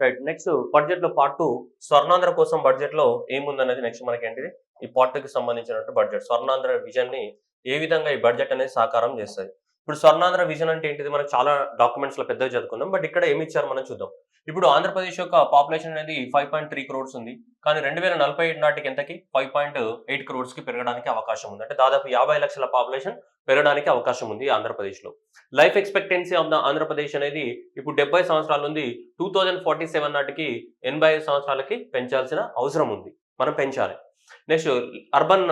Right. Next బడ్జెట్‌లో part 2 Swarnandhra కోసం బడ్జెట్‌లో ఏముందనేది నెక్స్ట్ మనకేంటిది ఈ పార్ట్ 2కి సంబంధించినటువంటి బడ్జెట్. స్వర్ణాంధ్ర విజన్‌ని ఏ విధంగా ఈ బడ్జెట్ అనేది సాకారం చేస్తది. ఇప్పుడు స్వర్ణాంధ్ర విజన్ అంటే ఏంటిది? మనం చాలా డాక్యుమెంట్స్‌లో పెద్దగా చదువుకున్నాం. బట్ ఇక్కడ ఏమి ఇచ్చారో మనం చూద్దాం. ఇప్పుడు ఆంధ్రప్రదేశ్ యొక్క పాపులేషన్ అనేది 5.3 క్రోర్స్ ఉంది. కానీ 2047 నాటికి ఎంతకి 5.8 క్రోర్స్‌కి పెరగడానికి అవకాశం ఉంది. అంటే దాదాపు 50 లక్షల పాపులేషన్ పెరగడానికి అవకాశం ఉంది ఆంధ్రప్రదేశ్‌లో. Life expectancy of the Andhra Pradesh అనేది ఇప్పుడు 70 సంవత్సరాలు ఉంది. 2047 నాటికి 85 సంవత్సరాలకి పెంచాల్సిన అవసరం ఉంది. మనం పెంచాలి. నెక్స్ట్ అర్బన్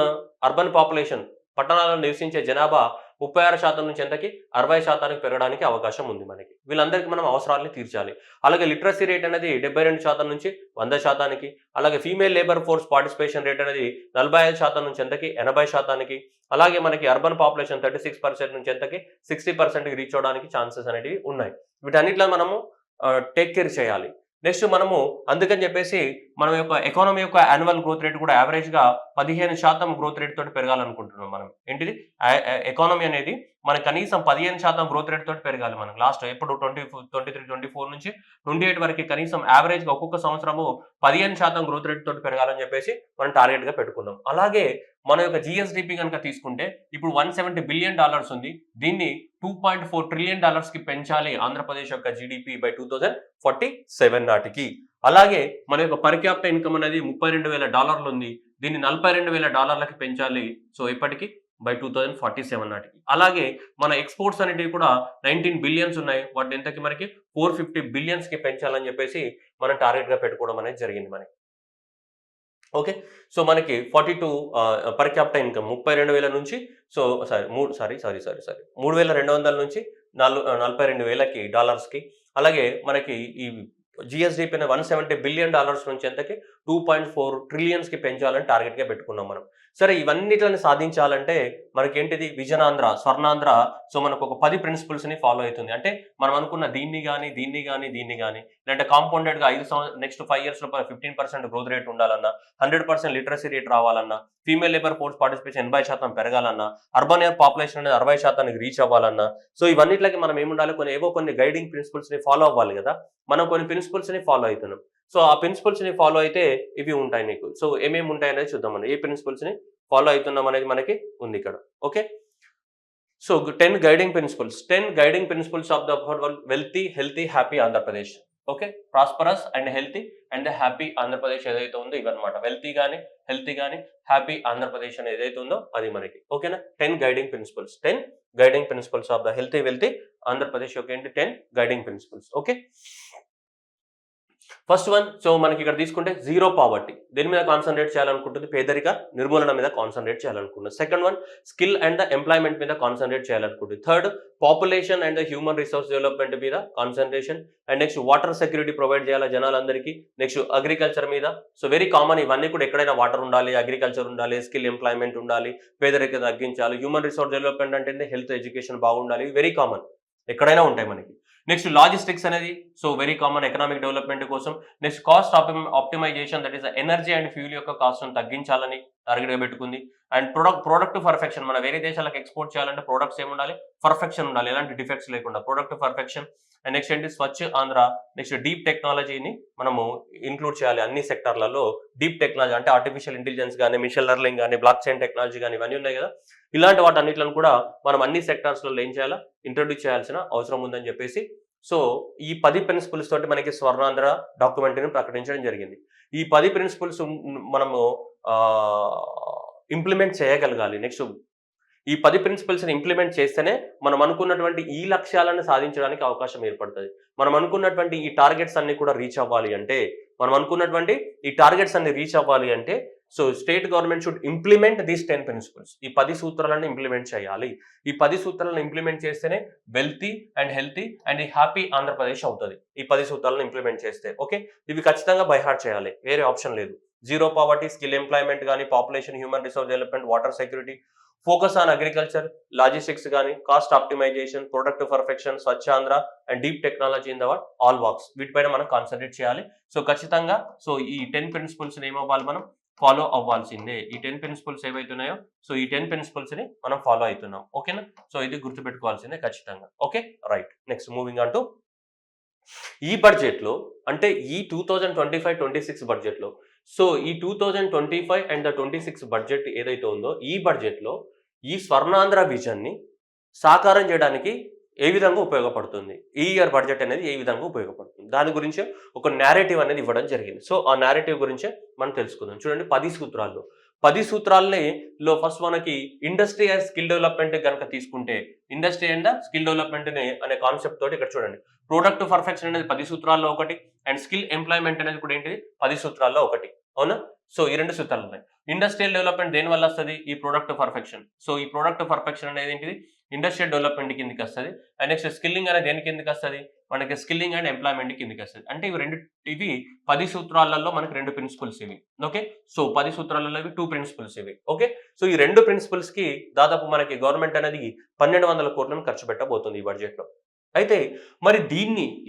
అర్బన్ పాపులేషన్ పట్టణాల్లో నివసించే జనాభా 36% నుంచి ఎంతకి 60% పెరగడానికి అవకాశం ఉంది మనకి. వీళ్ళందరికీ మనం అవసరాలని తీర్చాలి. అలాగే లిటరసీ రేట్ అనేది 72% నుంచి 100%కి, అలాగే female labour force participation rate అనేది 45% నుంచి ఎంతకి 80%కి, అలాగే మనకి అర్బన్ పాపులేషన్ 36% నుంచి ఎంతకి 60%కి రీచ్ అవ్వడానికి ఛాన్సెస్ అనేవి ఉన్నాయి. వీటన్నిటిలో మనము టేక్ కేర్ చేయాలి. నెక్స్ట్ మనము అందుకని చెప్పేసి మన యొక్క ఎకానమీ యొక్క యాన్యువల్ గ్రోత్ రేట్ కూడా యావరేజ్‌గా 15% గ్రోత్ రేట్ తోటి పెరగాలనుకుంటున్నాం మనం. ఏంటిది? ఎకానమీ అనేది మనకు కనీసం 15% గ్రోత్ రేట్ తోటి పెరగాలి మనం. లాస్ట్ ఎప్పుడు 23, 24 నుంచి 28 వరకు కనీసం యావరేజ్‌గా ఒక్కొక్క సంవత్సరము 15% గ్రోత్ రేట్ తోటి పెరగాలని చెప్పేసి మనం టార్గెట్‌గా పెట్టుకున్నాం. అలాగే మన యొక్క జీఎస్‌డిపి గనుక తీసుకుంటే ఇప్పుడు $170 బిలియన్ ఉంది. దీన్ని $2.4 ట్రిలియన్ కి పెంచాలి ఆంధ్రప్రదేశ్ యొక్క జీడీపీ బై 2047 నాటికి. అలాగే మన యొక్క పర్ క్యాపిటా ఇన్కమ్ అనేది $32,000 ఉంది. దీన్ని $42,000కి పెంచాలి. సో ఇప్పటికి బై 2047 నాటికి. అలాగే మన ఎక్స్‌పోర్ట్స్ అనేటివి కూడా 19 బిలియన్స్ ఉన్నాయి. వాటిని ఎంతకి మనకి 450 బిలియన్స్‌కి పెంచాలని చెప్పేసి మనం టార్గెట్‌గా పెట్టుకోవడం అనేది జరిగింది మనకి. ఓకే. సో మనకి 42 పర్ క్యాపిటా ఇన్కమ్ 32,000 నుంచి సో సారీ 3,200 నుంచి 42,000కి డాలర్స్‌కి. అలాగే మనకి ఈ జీఎస్‌డిపిని $170 బిలియన్ నుంచి ఎంతకి 2.4 ట్రిలియన్స్‌కి పెంచాలని టార్గెట్‌గా పెట్టుకున్నాం మనం. సరే ఇవన్నిట్లని సాధించాలంటే మనకేంటిది విజన్ ఆంధ్ర, స్వర్ణాంధ్ర సో మనకు ఒక 10 ప్రిన్సిపల్స్‌ని ఫాలో అవుతుంది. అంటే మనం అనుకున్న దీన్ని గాని లేదంటే కాంపౌండెడ్‌గా నెక్స్ట్ 5 ఇయర్స్‌లో 15% గ్రోత్ రేట్ ఉండాలన్నా, 100% లిటరసీ రేట్ రావాలన్నా, ఫీమేల్ లేబర్ ఫోర్స్ పార్టిసిపేషన్ 80% పెరగాలన్నా, అర్బన్ ఎయిర్ పాపులేషన్ అనేది 60%కి రీచ్ అవ్వాలన్నా, సో ఇవన్నిట్లకి మనం ఏముండాలి కొన్ని గైడింగ్ ప్రిన్సిపల్స్‌ని ఫాలో అవ్వాలి కదా! మనం కొన్ని ప్రిన్సిపల్స్‌ని ఫాలో అవుతున్నాం. సో ఆ ప్రిన్సిపల్స్‌ని ఫాలో అయితే ఇవి ఉంటాయి నీకు. సో ఏమేమి ఉంటాయనేది చూద్దాం మనం. ఏ ప్రిన్సిపల్స్‌ని ఫాలో అవుతున్నాం అనేది మనకి ఉంది ఇక్కడ. Okay. So 10 guiding principles. 10 guiding principles of the wealthy, healthy, happy Andhra Pradesh. Okay. Prosperous and healthy and happy Andhra Pradesh ఏదైతే ఉందో ఇవన్నమాట. వెల్తీ గాని, హెల్తీ గాని, హ్యాపీ ఆంధ్రప్రదేశ్ అని ఏదైతే ఉందో అది మనకి. ఓకేనా? 10 guiding principles. 10 guiding principles of the healthy, wealthy Andhra Pradesh యొక్క ఏంటి 10 guiding principles. Okay. First one so మనకి ఇక్కడ తీసుకుంటే జీరో పావర్టీ. దేని మీద కాన్సన్ట్రేట్ చేయాలనుకుంటుంది? పేదరిక నిర్మూలన మీద కాన్సన్ట్రేట్ చేయాలనుకుంటుంది. Second one skill and the employment మీద కాన్సన్ట్రేట్ చేయాలనుకుంటుంది. Third population and the human resource development మీద కాన్సన్ట్రేషన్. And next water security provide చేయాలి జనాలందరికీ. నెక్స్ట్ అగ్రికల్చర్ మీద. సో వెరీ కామన్ ఇవన్నీ కూడా ఎక్కడైనా వాటర్ ఉండాలి, అగ్రికల్చర్ ఉండాలి, స్కిల్ ఎంప్లాయ్మెంట్ ఉండాలి, పేదరిక తగ్గించాలి, హ్యూమన్ రిసోర్స్ డెవలప్మెంట్ అంటే హెల్త్ ఎడ్యుకేషన్ బాగుండాలి. వెరీ కామన్ ఎక్కడైనా ఉంటాయి మనకి. నెక్స్ట్ లాజిస్టిక్స్ అనేది so very common economic development కోసం. Next cost optimisation that is energy and fuel యొక్క కాస్ట్ను తగ్గించాలని టార్గెట్గా పెట్టుకుంది. అండ్ ప్రొడక్ట్ పర్ఫెక్షన్ మన వేరే దేశాలకు ఎక్స్పోర్ట్ చేయాలంటే ప్రొడక్ట్స్ ఏముండాలి? పర్ఫెక్షన్ ఉండాలి, ఎలాంటి డిఫెక్ట్స్ లేకుండా ప్రొడక్ట్ పర్ఫెక్షన్. అండ్ నెక్స్ట్ ఏంటి స్వచ్ఛ ఆంధ్ర. నెక్స్ట్ డీప్ టెక్నాలజీని మనము ఇంక్లూడ్ చేయాలి అన్ని సెక్టార్లలో. డీప్ టెక్నాలజీ అంటే ఆర్టిఫిషియల్ ఇంటెలిజెన్స్ కానీ, మిషన్ లెర్నింగ్ కానీ, బ్లాక్ చైన్ టెక్నాలజీ కానీ ఇవన్నీ ఉన్నాయి కదా. ఇలాంటి వాటన్నిటిని కూడా మనం అన్ని సెక్టార్స్లలో ఏం చేయాలా? ఇంట్రొడ్యూస్ చేయాల్సిన అవసరం ఉందని చెప్పేసి సో ఈ 10 ప్రిన్సిపల్స్ తోటి మనకి స్వర్ణాంధ్ర డాక్యుమెంటరీని ప్రకటించడం జరిగింది. ఈ 10 ప్రిన్సిపల్స్ మనము ఇంప్లిమెంట్ చేయగలగాలి. నెక్స్ట్ ఈ 10 ప్రిన్సిపల్స్‌ని ఇంప్లిమెంట్ చేస్తేనే మనం అనుకున్నటువంటి ఈ లక్ష్యాలను సాధించడానికి అవకాశం ఏర్పడుతుంది. మనం అనుకున్నటువంటి ఈ టార్గెట్స్ అన్ని కూడా రీచ్ అవ్వాలి అంటే so state government should implement these 10 principles. ఈ 10 సూత్రాలను ఇంప్లిమెంట్ చేయాలి. ఈ 10 సూత్రాలను ఇంప్లిమెంట్ చేస్తేనే wealthy and healthy and happy Andhra Pradesh అవుతుంది. ఈ 10 సూత్రాలను ఇంప్లిమెంట్ చేస్తే. ఓకే. ఇవి ఖచ్చితంగా బై హార్ట్ చేయాలి. వేరే ఆప్షన్ లేదు. జీరో పావర్టీ, స్కిల్ ఎంప్లాయ్మెంట్ కానీ, population, human resource development, water security, focus on agriculture, logistics కానీ, cost optimisation, product perfection, Swachh Andhra and deep technology in the all walks. వీటిపైన మనం కాన్సన్ట్రేట్ చేయాలి. సో ఖచ్చితంగా సో ఈ 10 ప్రిన్సిపల్స్ ఏమవ్వాలి? మనం ఫాలో అవ్వాల్సిందే. ఈ 10 ప్రిన్సిపల్స్ ఏవైతున్నాయో సో ఈ 10 ప్రిన్సిపల్స్ ని మనం ఫాలో అవుతున్నాం. ఓకేనా? సో ఇది గుర్తుపెట్టుకోవాల్సిందే ఖచ్చితంగా. Okay right. Next moving on to ఈ బడ్జెట్లో అంటే ఈ 2025-26 బడ్జెట్లో సో ఈ 2025 అండ్ ద 26 బడ్జెట్ ఏదైతే ఉందో ఈ బడ్జెట్లో ఈ స్వర్ణాంధ్ర విజన్ని సాకారం చేయడానికి ఏ విధంగా ఉపయోగపడుతుంది, ఈ ఇయర్ బడ్జెట్ అనేది ఏ విధంగా ఉపయోగపడుతుంది, దాని గురించి ఒక నేరేటివ్ అనేది ఇవ్వడం జరిగింది. సో ఆ నేరేటివ్ గురించే మనం తెలుసుకుందాం. చూడండి 10 సూత్రాల్లో 10 సూత్రాలని లో ఫస్ట్ మనకి ఇండస్ట్రీ అండ్ స్కిల్ డెవలప్మెంట్ కనుక తీసుకుంటే ఇండస్ట్రీ అండ్ స్కిల్ డెవలప్మెంట్ అనే కాన్సెప్ట్ తోటి ఇక్కడ చూడండి ప్రొడక్ట్ పర్ఫెక్షన్ అనేది 10 సూత్రాల్లో ఒకటి అండ్ స్కిల్ ఎంప్లాయ్మెంట్ అనేది కూడా ఏంటిది 10 సూత్రాల్లో ఒకటి. అవునా? సో ఈ రెండు సూత్రాలు ఉన్నాయి. ఇండస్ట్రియల్ డెవలప్మెంట్ దేని వల్ల వస్తుంది? ఈ ప్రొడక్ట్ పర్ఫెక్షన్. సో ఈ ప్రొడక్ట్ పర్ఫెక్షన్ అనేది ఏంటిది ఇండస్ట్రియల్ డెవలప్మెంట్ కిందకి వస్తుంది. అండ్ నెక్స్ట్ స్కిల్లింగ్ అనేది దేని కిందకి వస్తుంది? మనకి స్కిల్లింగ్ అండ్ ఎంప్లాయ్మెంట్ కిందకి వస్తుంది. అంటే ఇవి 10 సూత్రాలలో మనకి 2 ప్రిన్సిపల్స్ ఇవి. ఓకే, సో 10 సూత్రాలలో ఇవి 2 ప్రిన్సిపల్స్ ఇవి. ఓకే, సో ఈ 2 ప్రిన్సిపల్స్ కి దాదాపు మనకి గవర్నమెంట్ అనేది 1200 కోట్లను ఖర్చు పెట్టబోతుంది ఈ బడ్జెట్ లో. అయితే మరి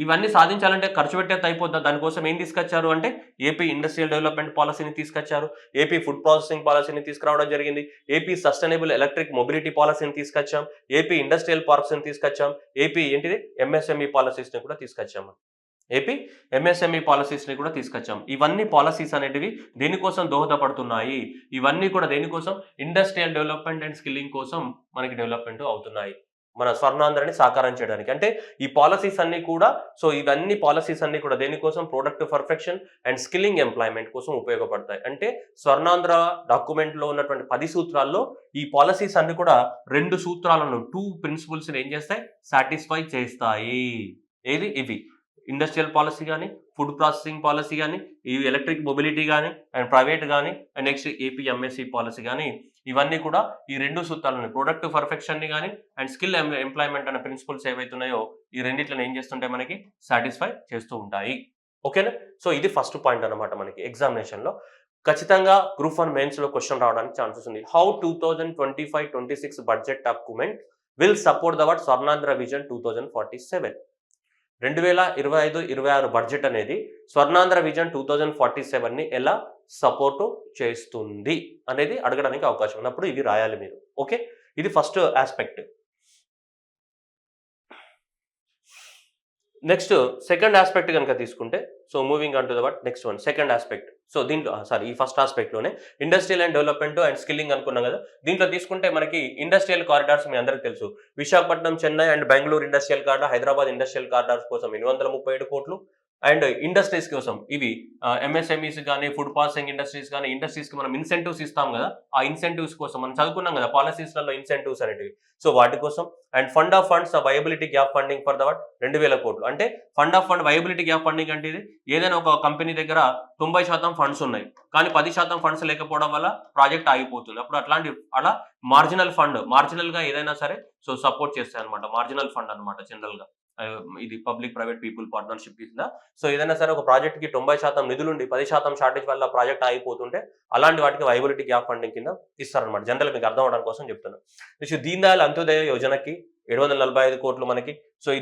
ఇవన్నీ సాధించాలంటే ఖర్చు పెట్టేది అయిపోద్దా? దానికోసం ఏం తీసుకొచ్చారు అంటే ఏపీ ఇండస్ట్రియల్ డెవలప్మెంట్ పాలసీని తీసుకొచ్చారు, ఏపీ ఫుడ్ ప్రాసెసింగ్ పాలసీని తీసుకురావడం జరిగింది, ఏపీ సస్టైనబుల్ ఎలక్ట్రిక్ మొబిలిటీ పాలసీని తీసుకొచ్చాం, ఏపీ ఇండస్ట్రియల్ పార్క్స్ ని తీసుకొచ్చాం, ఏపీ ఏంటిది ఎంఎస్ఎంఈ పాలసీస్ ని కూడా తీసుకొచ్చాము. ఏపీ ఎంఎస్ఎంఈ పాలసీస్ ని కూడా తీసుకొచ్చాం. ఇవన్నీ పాలసీస్ అనేటివి దేనికోసం దోహదపడుతున్నాయి? ఇవన్నీ కూడా దేనికోసం? ఇండస్ట్రియల్ డెవలప్మెంట్ అండ్ స్కిల్లింగ్ కోసం మనకి డెవలప్మెంట్ అవుతున్నాయి, మన స్వర్ణాంధ్రని సాకారం చేయడానికి. అంటే ఈ పాలసీస్ అన్ని కూడా ఇవన్నీ పాలసీస్ అన్ని కూడా దేనికోసం? Product perfection and skilling employment కోసం ఉపయోగపడతాయి. అంటే స్వర్ణాంధ్ర డాక్యుమెంట్ లో ఉన్నటువంటి 10 సూత్రాల్లో ఈ పాలసీస్ అన్ని కూడా 2 సూత్రాలను 2 ప్రిన్సిపల్స్ ఏం చేస్తాయి? సాటిస్ఫై చేస్తాయి. ఇవి ఇండస్ట్రియల్ పాలసీ కానీ, ఫుడ్ ప్రాసెసింగ్ పాలసీ కానీ, ఈ ఎలక్ట్రిక్ మొబిలిటీ కానీ అండ్ ప్రైవేట్ కానీ and next AP MSc policy కానీ ఇవన్నీ కూడా ఈ 2 సూత్రాలను ప్రొడక్ట్ పర్ఫెక్షన్ ని కానీ అండ్ స్కిల్ ఎంప్లాయ్మెంట్ అనే ప్రిన్సిపల్స్ ఏవైతున్నాయో ఈ రెండిట్లను ఏం చేస్తుంటాయి? మనకి సాటిస్ఫై చేస్తూ ఉంటాయి. ఓకేనా? సో ఇది ఫస్ట్ పాయింట్ అనమాట. మనకి ఎగ్జామినేషన్ లో ఖచ్చితంగా గ్రూప్ 1 మెయిన్స్ లో క్వశ్చన్ రావడానికి ఛాన్సెస్ ఉంది. How 2025-26 budget document will support the Swarnandhra vision 2047. 2025-26 budget అనేది స్వర్ణాంధ్ర విజన్ 2047 ని ఎలా సపోర్టు చేస్తుంది అనేది అడగడానికి అవకాశం ఉన్నప్పుడు ఇవి రాయాలి మీరు. ఓకే, ఇది first aspect. Next second aspect కనుక తీసుకుంటే moving on to the next one second aspect. దీంట్లో ఈ ఫస్ట్ ఆస్పెక్ట్ లోనే industrial and development and skilling అనుకున్నాం కదా. దీంట్లో తీసుకుంటే మనకి ఇండస్ట్రియల్ కారిడార్స్ మీ అందరికీ తెలుసు. Visakhapatnam, Chennai and Bengaluru industrial corridor, Hyderabad industrial corridors కోసం 837 కోట్లు అండ్ ఇండస్ట్రీస్ కోసం ఇవి ఎంఎస్ఎంఈస్ కానీ, ఫుడ్ ప్రాసెసింగ్ ఇండస్ట్రీస్ కానీ, ఇండస్ట్రీస్ కి మనం ఇన్సెంటివ్స్ ఇస్తాం కదా, ఆ ఇన్సెంటివ్స్ కోసం మనం చదువుకున్నాం కదా పాలసీస్లలో ఇన్సెంటివ్స్ అనేటివి. వాటి కోసం and fund of funds viability gap funding for 2000 కోట్లు. అంటే fund of fund viability gap funding అంటే ఇది ఏదైనా ఒక కంపెనీ దగ్గర 90% ఫండ్స్ ఉన్నాయి కానీ 10% ఫండ్స్ లేకపోవడం వల్ల ప్రాజెక్ట్ ఆగిపోతుంది. అప్పుడు అలా మార్జినల్ గా ఏదైనా సరే సపోర్ట్ చేస్తాయి అనమాట. మార్జినల్ ఫండ్ అనమాట జనరల్ గా. ఇది పబ్లిక్ ప్రైవేట్ పీపుల్ పార్ట్నర్షిప్ కింద. ఏదైనా సరే ఒక ప్రాజెక్ట్ కి 90% నిధులుండి 10% షార్టేజ్ వల్ల ప్రాజెక్ట్ ఆగిపోతుంటే అలాంటి వాటికి వైబిలిటీ గ్యాప్ ఫండింగ్ కింద ఇస్తారనమాట. జనరల్ మీకు అర్థం అవడం కోసం చెప్తున్నాను. దీన్ దయాళ్ అంత్యోదయ యోజనకి 745 కోట్లు మనకి.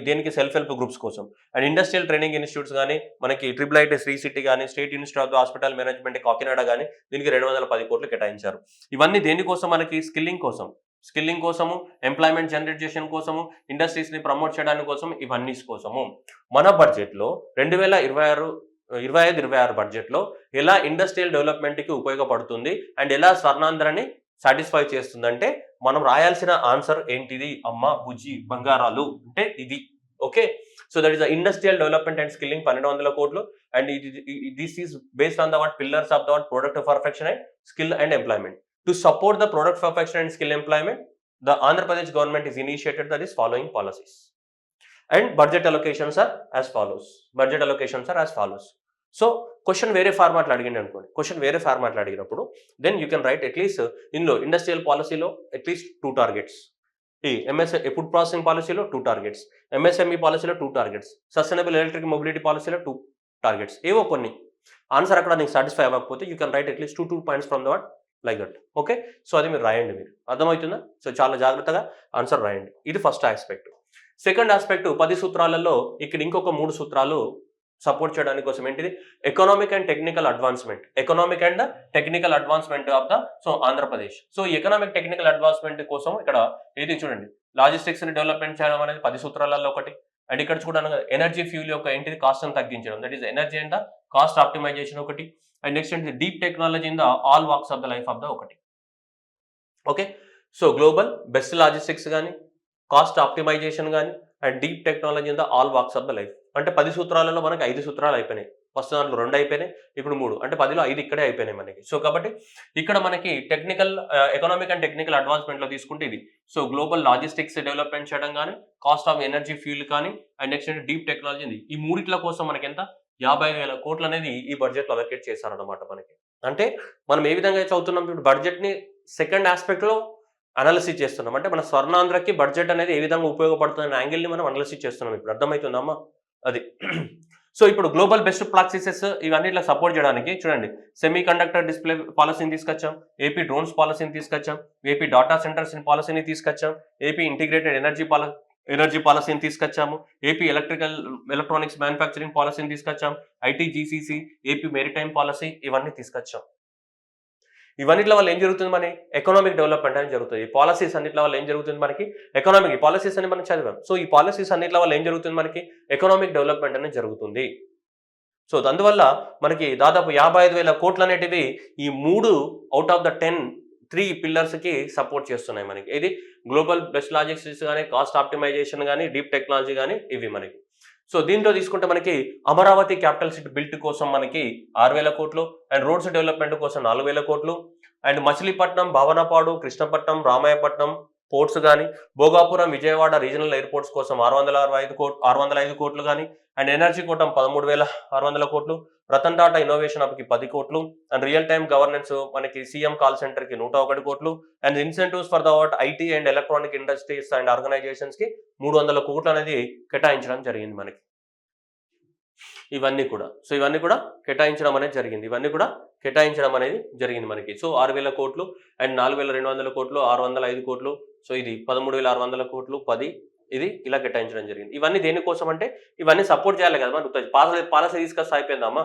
దేనికి? సెల్ఫ్ హెల్ప్ గ్రూప్స్ కోసం. అండ్ ఇండస్ట్రియల్ ట్రైనింగ్ ఇన్స్టిట్యూట్స్ కానీ మనకి IIIT శ్రీ సిటీ కానీ, state institute of hospital management Kakinada కానీ దీనికి 210 కోట్లు కేటాయించారు. ఇవన్నీ దేనికోసం? మనకి స్కిల్లింగ్ కోసము, ఎంప్లాయ్మెంట్ జనరేషన్ కోసము, ఇండస్ట్రీస్ ని ప్రమోట్ చేయడానికి కోసం, ఇవన్నీ కోసము. మన బడ్జెట్ లో 2025-26 బడ్జెట్ లో ఎలా ఇండస్ట్రియల్ డెవలప్మెంట్ కి ఉపయోగపడుతుంది అండ్ ఎలా స్వర్ణాంధ్రని సాటిస్ఫై చేస్తుందంటే మనం రాయాల్సిన ఆన్సర్ ఏంటిది? అమ్మ బుజ్జి బంగారాలు అంటే ఇది. Okay, that is the industrial development and skilling 1200 కోట్లు and this is based on the pillars of the product perfection and skill and employment. To support the product perfection and skill employment, the Andhra Pradesh government is initiated that is following policies. And budget allocations are as follows. Question వేరే format లో అడిగింది అనుకోండి. Question వేరే format లో అడిగినప్పుడు then you can write at least ఇందులో industrial పాలసీలో at least 2 targets, ఈ ఫుడ్ ప్రాసెసింగ్ పాలసీలో 2 టార్గెట్స్, ఎంఎస్ఎంఈ పాలసీలో 2 టార్గెట్స్, సస్టైనబుల్ ఎలక్ట్రిక్ మొబిలిటీ పాలసీలో 2 టార్గెట్స్. ఏవో కొన్ని ఆన్సర్ అక్కడ నీకు సాటిస్ఫై అవ్వకపోతే you can write at least 2 points from the like that. Okay, అది మీరు రాయండి. మీరు అర్థమవుతుందా? చాలా జాగ్రత్తగా ఆన్సర్ రాయండి. ఇది ఫస్ట్ ఆస్పెక్ట్. సెకండ్ ఆస్పెక్ట్ 10 సూత్రాలలో ఇక్కడ ఇంకొక 3 సూత్రాలు సపోర్ట్ చేయడానికి కోసం ఏంటిది? Economic and technical advancement of the Andhra Pradesh. ఈ ఎకనామిక్ టెక్నికల్ అడ్వాన్స్మెంట్ కోసం ఇక్కడ ఏది చూడండి, లాజిస్టిక్స్ ని డెవలప్మెంట్ చేయడం అనేది 10 సూత్రాలలో ఒకటి అండ్ ఇక్కడ చూడడానికి ఎనర్జీ ఫ్యూల్ యొక్క ఏంటిది కాస్ట్ అని తగ్గించడం, that is energy and cost optimisation ఒకటి. అండ్ నెక్స్ట్ ఏంటి deep technology in the all walks of the life of the ఒకటి. Okay, so global best logistics కానీ, కాస్ట్ ఆప్టిమైజేషన్ కానీ, and deep technology in the all walks of the life. అంటే 10 సూత్రాలలో మనకి 5 సూత్రాలు అయిపోయినాయి. First దాంట్లో 2 అయిపోయినాయి, ఇప్పుడు 3, అంటే 10లో 5 ఇక్కడే అయిపోయినాయి మనకి. సో కాబట్టి ఇక్కడ మనకి టెక్నికల్ ఎకనామిక్ అండ్ టెక్నికల్ అడ్వాన్స్మెంట్లో తీసుకుంటే ఇది. సో గ్లోబల్ లాజిస్టిక్స్ డెవలప్మెంట్ చేయడం కానీ, కాస్ట్ ఆఫ్ ఎనర్జీ ఫ్యూల్ కానీ, అండ్ నెక్స్ట్ డీప్ టెక్నాలజీ ఉంది. ఈ మూడిట్ల కోసం మనకి ఎంత 50,000 కోట్లు అనేది ఈ బడ్జెట్లో అలొకేట్ చేశారన్నమాట మనకి. అంటే మనం ఏ విధంగా చదువుతున్నాం ఇప్పుడు బడ్జెట్ని సెకండ్ ఆస్పెక్ట్లో అనాలిసిస్ చేస్తున్నాం. అంటే మన స్వర్ణాంధ్రకి బడ్జెట్ అనేది ఏ విధంగా ఉపయోగపడుతున్న యాంగిల్ని మనం అనాలిసిస్ చేస్తున్నాం. ఇప్పుడు అర్థమవుతుందమ్మా అది. సో ఇప్పుడు గ్లోబల్ బెస్ట్ ప్రాక్టీసెస్ ఇవన్నీ ఇట్లా సపోర్ట్ చేయడానికి చూడండి, సెమీ కండక్టర్ డిస్ప్లే పాలసీని తీసుకొచ్చాం, ఏపీ డ్రోన్స్ పాలసీని తీసుకొచ్చాం, ఏపీ డాటా సెంటర్స్ పాలసీని తీసుకొచ్చాం, ఏపీ ఇంటిగ్రేటెడ్ ఎనర్జీ పాలసీని తీసుకొచ్చాము, ఏపీ ఎలక్ట్రానిక్స్ మ్యానుఫ్యాక్చరింగ్ పాలసీని తీసుకొచ్చాం, IT GCC, AP maritime policy ఇవన్నీ తీసుకొచ్చాం. ఇవన్నిట్ల వల్ల ఏం జరుగుతుంది, మన ఎకనామిక్ డెవలప్మెంట్ అని జరుగుతుంది. ఈ పాలసీస్ అన్నిట్ల వల్ల ఏం జరుగుతుంది మనకి ఎకనామిక్, పాలసీస్ అని మనం చదివాం. సో ఈ పాలసీస్ అన్నిట్ల వల్ల ఏం జరుగుతుంది మనకి ఎకనామిక్ డెవలప్మెంట్ అనేది జరుగుతుంది. సో అందువల్ల మనకి దాదాపు 55,000 కోట్లు అనేటివి ఈ 3 అవుట్ ఆఫ్ ద 3 పిల్లర్స్కి సపోర్ట్ చేస్తున్నాయి మనకి. ఇది గ్లోబల్ బెస్ట్ లాజిస్టిక్స్ కానీ, కాస్ట్ ఆప్టిమైజేషన్ కానీ, డీప్ టెక్నాలజీ కానీ ఇవి మనకి. సో దీంట్లో తీసుకుంటే మనకి అమరావతి క్యాపిటల్ సిటీ బిల్ట్ కోసం మనకి 6,000 కోట్లు, అండ్ రోడ్స్ డెవలప్మెంట్ కోసం 4,000 కోట్లు, అండ్ మచిలీపట్నం, భావనపాడు, కృష్ణపట్నం, రామాయపట్నం పోర్ట్స్ కానీ, భోగాపురం, విజయవాడ రీజనల్ ఎయిర్పోర్ట్స్ కోసం 605 కోట్లు కానీ, అండ్ ఎనర్జీ కోటం 13,600 కోట్లు, రతన్ టాటా ఇన్నోవేషన్ హబ్కి 10 కోట్లు, అండ్ రియల్ టైమ్ గవర్నెన్స్ మనకి సీఎం కాల్ సెంటర్కి 101 కోట్లు, and incentives for the IT and electronic industries and ఆర్గనైజేషన్స్కి 300 కోట్లు అనేది కేటాయించడం జరిగింది మనకి. ఇవన్నీ కూడా కేటాయించడం అనేది జరిగింది మనకి. సో 6,000 కోట్లు అండ్ 4,200 కోట్లు, 605 కోట్లు, సో ఇది 13,600 కోట్లు, 10 ఇది ఇలా కేటాయించడం జరిగింది. ఇవన్నీ దేనికోసం అంటే ఇవన్నీ సపోర్ట్ చేయాలి కదా మన పాలసీ తీసుకొస్తే అయిపోయిందమ్మా,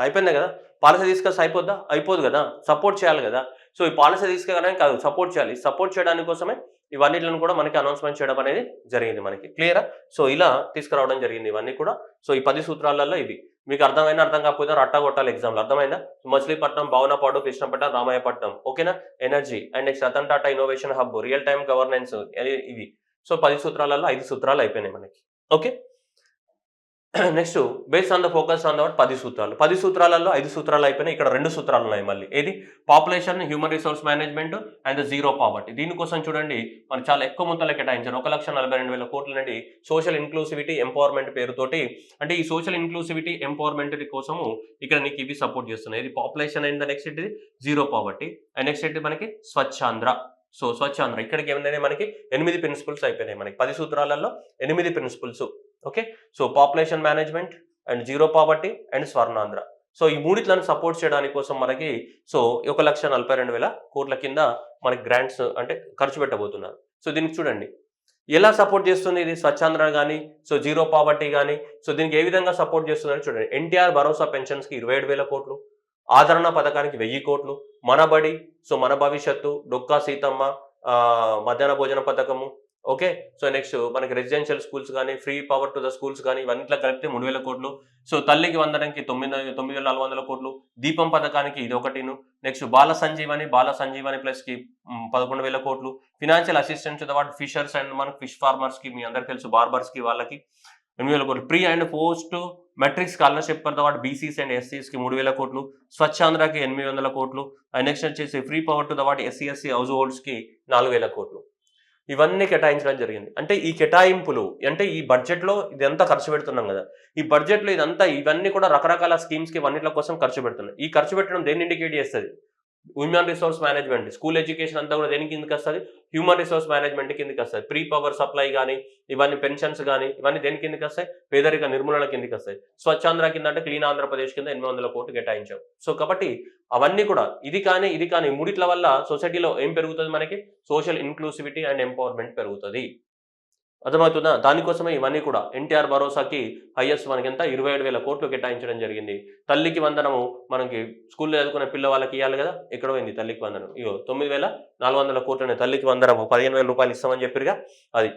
అయిపోయింది కదా, పాలసీ తీసుకొస్తే అయిపోదు కదా, సపోర్ట్ చేయాలి కదా. సో ఈ పాలసీ తీసుకెళ్ళడానికి కాదు, సపోర్ట్ చేయాలి. సపోర్ట్ చేయడానికి కోసమే ఇవన్నిటిని కూడా మనకి అనౌన్స్మెంట్ చేయడం అనేది జరిగింది మనకి. క్లియరా? సో ఇలా తీసుకురావడం జరిగింది ఇవన్నీ కూడా. సో ఈ 10 సూత్రాలలో ఇవి మీకు అర్థమైనా అర్థం కాకపోతే అట్టా కొట్టాలి ఎగ్జామ్లో, అర్థమైందా? మచిలీపట్నం, భావనపాడు, కృష్ణపట్నం, రామాయపట్నం, ఓకేనా? Energy and next Ratan Tata innovation hub, real time governance ఇవి. సో 10 సూత్రాలలో 5 సూత్రాలు అయిపోయినాయి మనకి. Okay, next based on the focus on the 10 సూత్రాలు. 10 సూత్రాలలో 5 సూత్రాలు అయిపోయినాయి. ఇక్కడ 2 సూత్రాలు ఉన్నాయి మళ్ళీ. ఏది? Population, human resource management and zero poverty. దీనికోసం చూడండి మనకు చాలా ఎక్కువ మొత్తంలో కేటాయించారు. 1,42,000 కోట్ల నుండి సోషల్ ఇన్క్లూసివిటీ ఎంపవర్మెంట్ పేరుతోటి, అంటే ఈ సోషల్ ఇన్క్లూసివిటీ ఎంపవర్మెంట్ కోసము ఇక్కడ నీకు ఇవి సపోర్ట్ చేస్తున్నాయి. ఇది పాపులేషన్ అండ్ నెక్స్ట్ ఇది జీరో పావర్టీ, అండ్ నెక్స్ట్ ఏంటి మనకి స్వచ్ఛాంధ్ర. సో స్వచ్ఛాంధ్ర ఇక్కడికి ఏమైనా మనకి 8 ప్రిన్సిపల్స్ అయిపోయినాయి మనకి 10 సూత్రాలలో 8 principles. Okay, so population management and zero poverty and Swarnandhra. So ఈ మూడిట్లను సపోర్ట్ చేయడానికి కోసం మనకి సో 1,42,000 కోట్ల కింద మనకి గ్రాంట్స్ అంటే ఖర్చు పెట్టబోతున్నారు. సో దీనికి చూడండి ఎలా సపోర్ట్ చేస్తుంది ఇది స్వచ్ఛాంధ్ర కానీ, సో జీరో పావర్టీ కానీ. సో దీనికి ఏ విధంగా సపోర్ట్ చేస్తుందని చూడండి. ఎన్టీఆర్ భరోసా పెన్షన్స్కి 27,000 కోట్లు, ఆదరణ పథకానికి 1000 కోట్లు, మనబడి, సో మన భవిష్యత్తు, డొక్కా సీతమ్మ, మధ్యాహ్న భోజన పథకము. ఓకే, సో నెక్స్ట్ మనకి రెసిడెన్షియల్ స్కూల్స్ కానీ, free power to the schools కానీ, ఇవన్నిట్లో కలిపితే 3,000 కోట్లు. సో తల్లికి వందనంకి 9,400 కోట్లు, దీపం పథకానికి ఇది ఒకటిను. నెక్స్ట్ బాల సంజీవని ప్లస్కి 11,000 కోట్లు, financial assistance to the fishers and మనకి ఫిష్ ఫార్మర్స్కి, మీ అందరికి తెలుసు బార్బర్స్కి వాళ్ళకి 8,000 కోట్లు, pre and post matric scholarship for the BCs and ఎస్సీస్కి 3,000 కోట్లు, స్వచ్ఛాంధ్రకి 800 కోట్లు, అండ్ నెక్స్ట్ వచ్చేసి free power to the SC హౌస్ హోల్డ్స్కి 4,000 కోట్లు. ఇవన్నీ కేటాయించడం జరిగింది. అంటే ఈ కేటాయింపులు అంటే ఈ బడ్జెట్లో ఇదంతా ఖర్చు పెడుతున్నాం కదా, ఈ బడ్జెట్లో ఇవన్నీ కూడా రకరకాల స్కీమ్స్కి ఇవన్నిటి కోసం ఖర్చు పెడుతున్నాయి. ఈ ఖర్చు పెట్టడం దేన్ని ఇండికేట్ చేస్తుంది? Human resource management, school education అంతా కూడా దేనికి కిందకి వస్తుంది? హ్యూమన్ రిసోర్స్ మేనేజ్మెంట్ కిందకి వస్తుంది. ప్రీ పవర్ సప్లై కానీ, ఇవన్నీ పెన్షన్స్ కానీ, ఇవన్నీ దేని కిందకి వస్తాయి? పేదరిక నిర్మూలన కిందకి వస్తాయి. స్వచ్ఛాంధ్ర కింద అంటే క్లీన్ ఆంధ్రప్రదేశ్ కింద 800 కోట్లు కేటాయించాం. సో కాబట్టి అవన్నీ కూడా ఇది కానీ మూడిట్ల వల్ల సొసైటీలో ఏం పెరుగుతుంది? మనకి సోషల్ ఇన్క్లూసివిటీ అండ్ ఎంపవర్మెంట్ పెరుగుతుంది. అర్థమవుతుందా? దానికోసమే ఇవన్నీ కూడా ఎన్టీఆర్ భరోసాకి హైయెస్ట్ మనకి ఎంత 27,000 కోట్లు కేటాయించడం జరిగింది. తల్లికి వందనము మనకి స్కూల్లో చదువుకునే పిల్లవాళ్ళకి ఇవ్వాలి కదా, ఎక్కడ పోయింది తల్లికి వందనం? ఇగో 9,400 కోట్లని తల్లికి వందనము 15,000 రూపాయలు ఇస్తామని చెప్పిరుగా అది.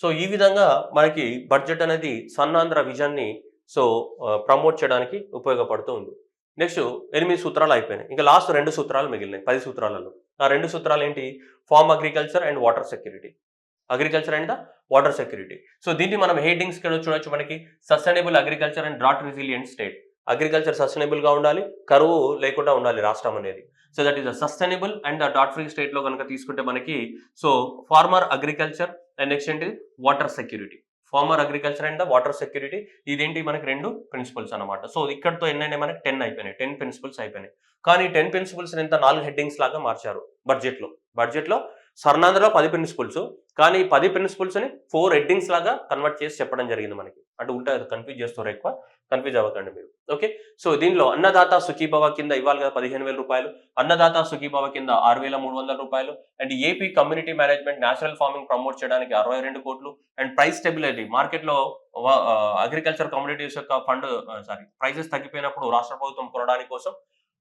సో ఈ విధంగా మనకి బడ్జెట్ అనేది స్వర్ణాంధ్ర విజన్ని సో ప్రమోట్ చేయడానికి ఉపయోగపడుతూ ఉంది. నెక్స్ట్ 8 సూత్రాలు అయిపోయినాయి. ఇంకా లాస్ట్ 2 సూత్రాలు మిగిలినాయి 10 సూత్రాలలో. ఆ 2 సూత్రాలు ఏంటి? Farm agriculture and water security. Agriculture and the water security. So దీన్ని మనం హెడ్డింగ్స్ కింద చూడొచ్చు. మనకి sustainable agriculture and drought resilient state. Agriculture sustainable గా ఉండాలి, కరువు లేకుండా ఉండాలి రాష్ట్రం అనేది. So that is the sustainable and the డాట్ ఫ్రీ స్టేట్ లో కనుక తీసుకుంటే మనకి so farmer agriculture and next ఏంటి water security. Farmer agriculture and the water security ఇదేంటి మనకి 2 ప్రిన్సిపల్స్ అనమాట. సో ఇక్కడతో ఎన్నైనా మనకి 10 అయిపోయినాయి, 10 ప్రిన్సిపల్స్ అయిపోయినాయి. కానీ 10 ప్రిన్సిపల్స్ ఎంత 4 హెడ్డింగ్స్ లాగా మార్చారు బడ్జెట్లో స్వర్ణాంధ్రలో 10 ప్రిన్సిపల్స్, కానీ 10 ప్రిన్సిపల్స్ ని 4 హెడ్డింగ్స్ లాగా కన్వర్ట్ చేసి చెప్పడం జరిగింది మనకి. అంటే ఉల్టా కన్ఫ్యూజ్ చేస్తారు, ఎక్కువ కన్ఫ్యూజ్ అవ్వకండి మీరు. ఓకే, సో దీనిలో అన్నదాత సుఖీభవ కింద ఇవ్వాలి కదా 15,000 రూపాయలు, అన్నదాత సుఖీభవ కింద 6,300 రూపాయలు, and AP community management natural farming promote చేయడానికి 62 కోట్లు, అండ్ ప్రైస్ స్టెబిలిటీ మార్కెట్లో అగ్రికల్చర్ కమ్యూనిటీస్ యొక్క ఫండ్ ప్రైసెస్ తగ్గిపోయినప్పుడు రాష్ట్ర ప్రభుత్వం కొనడానికి కోసం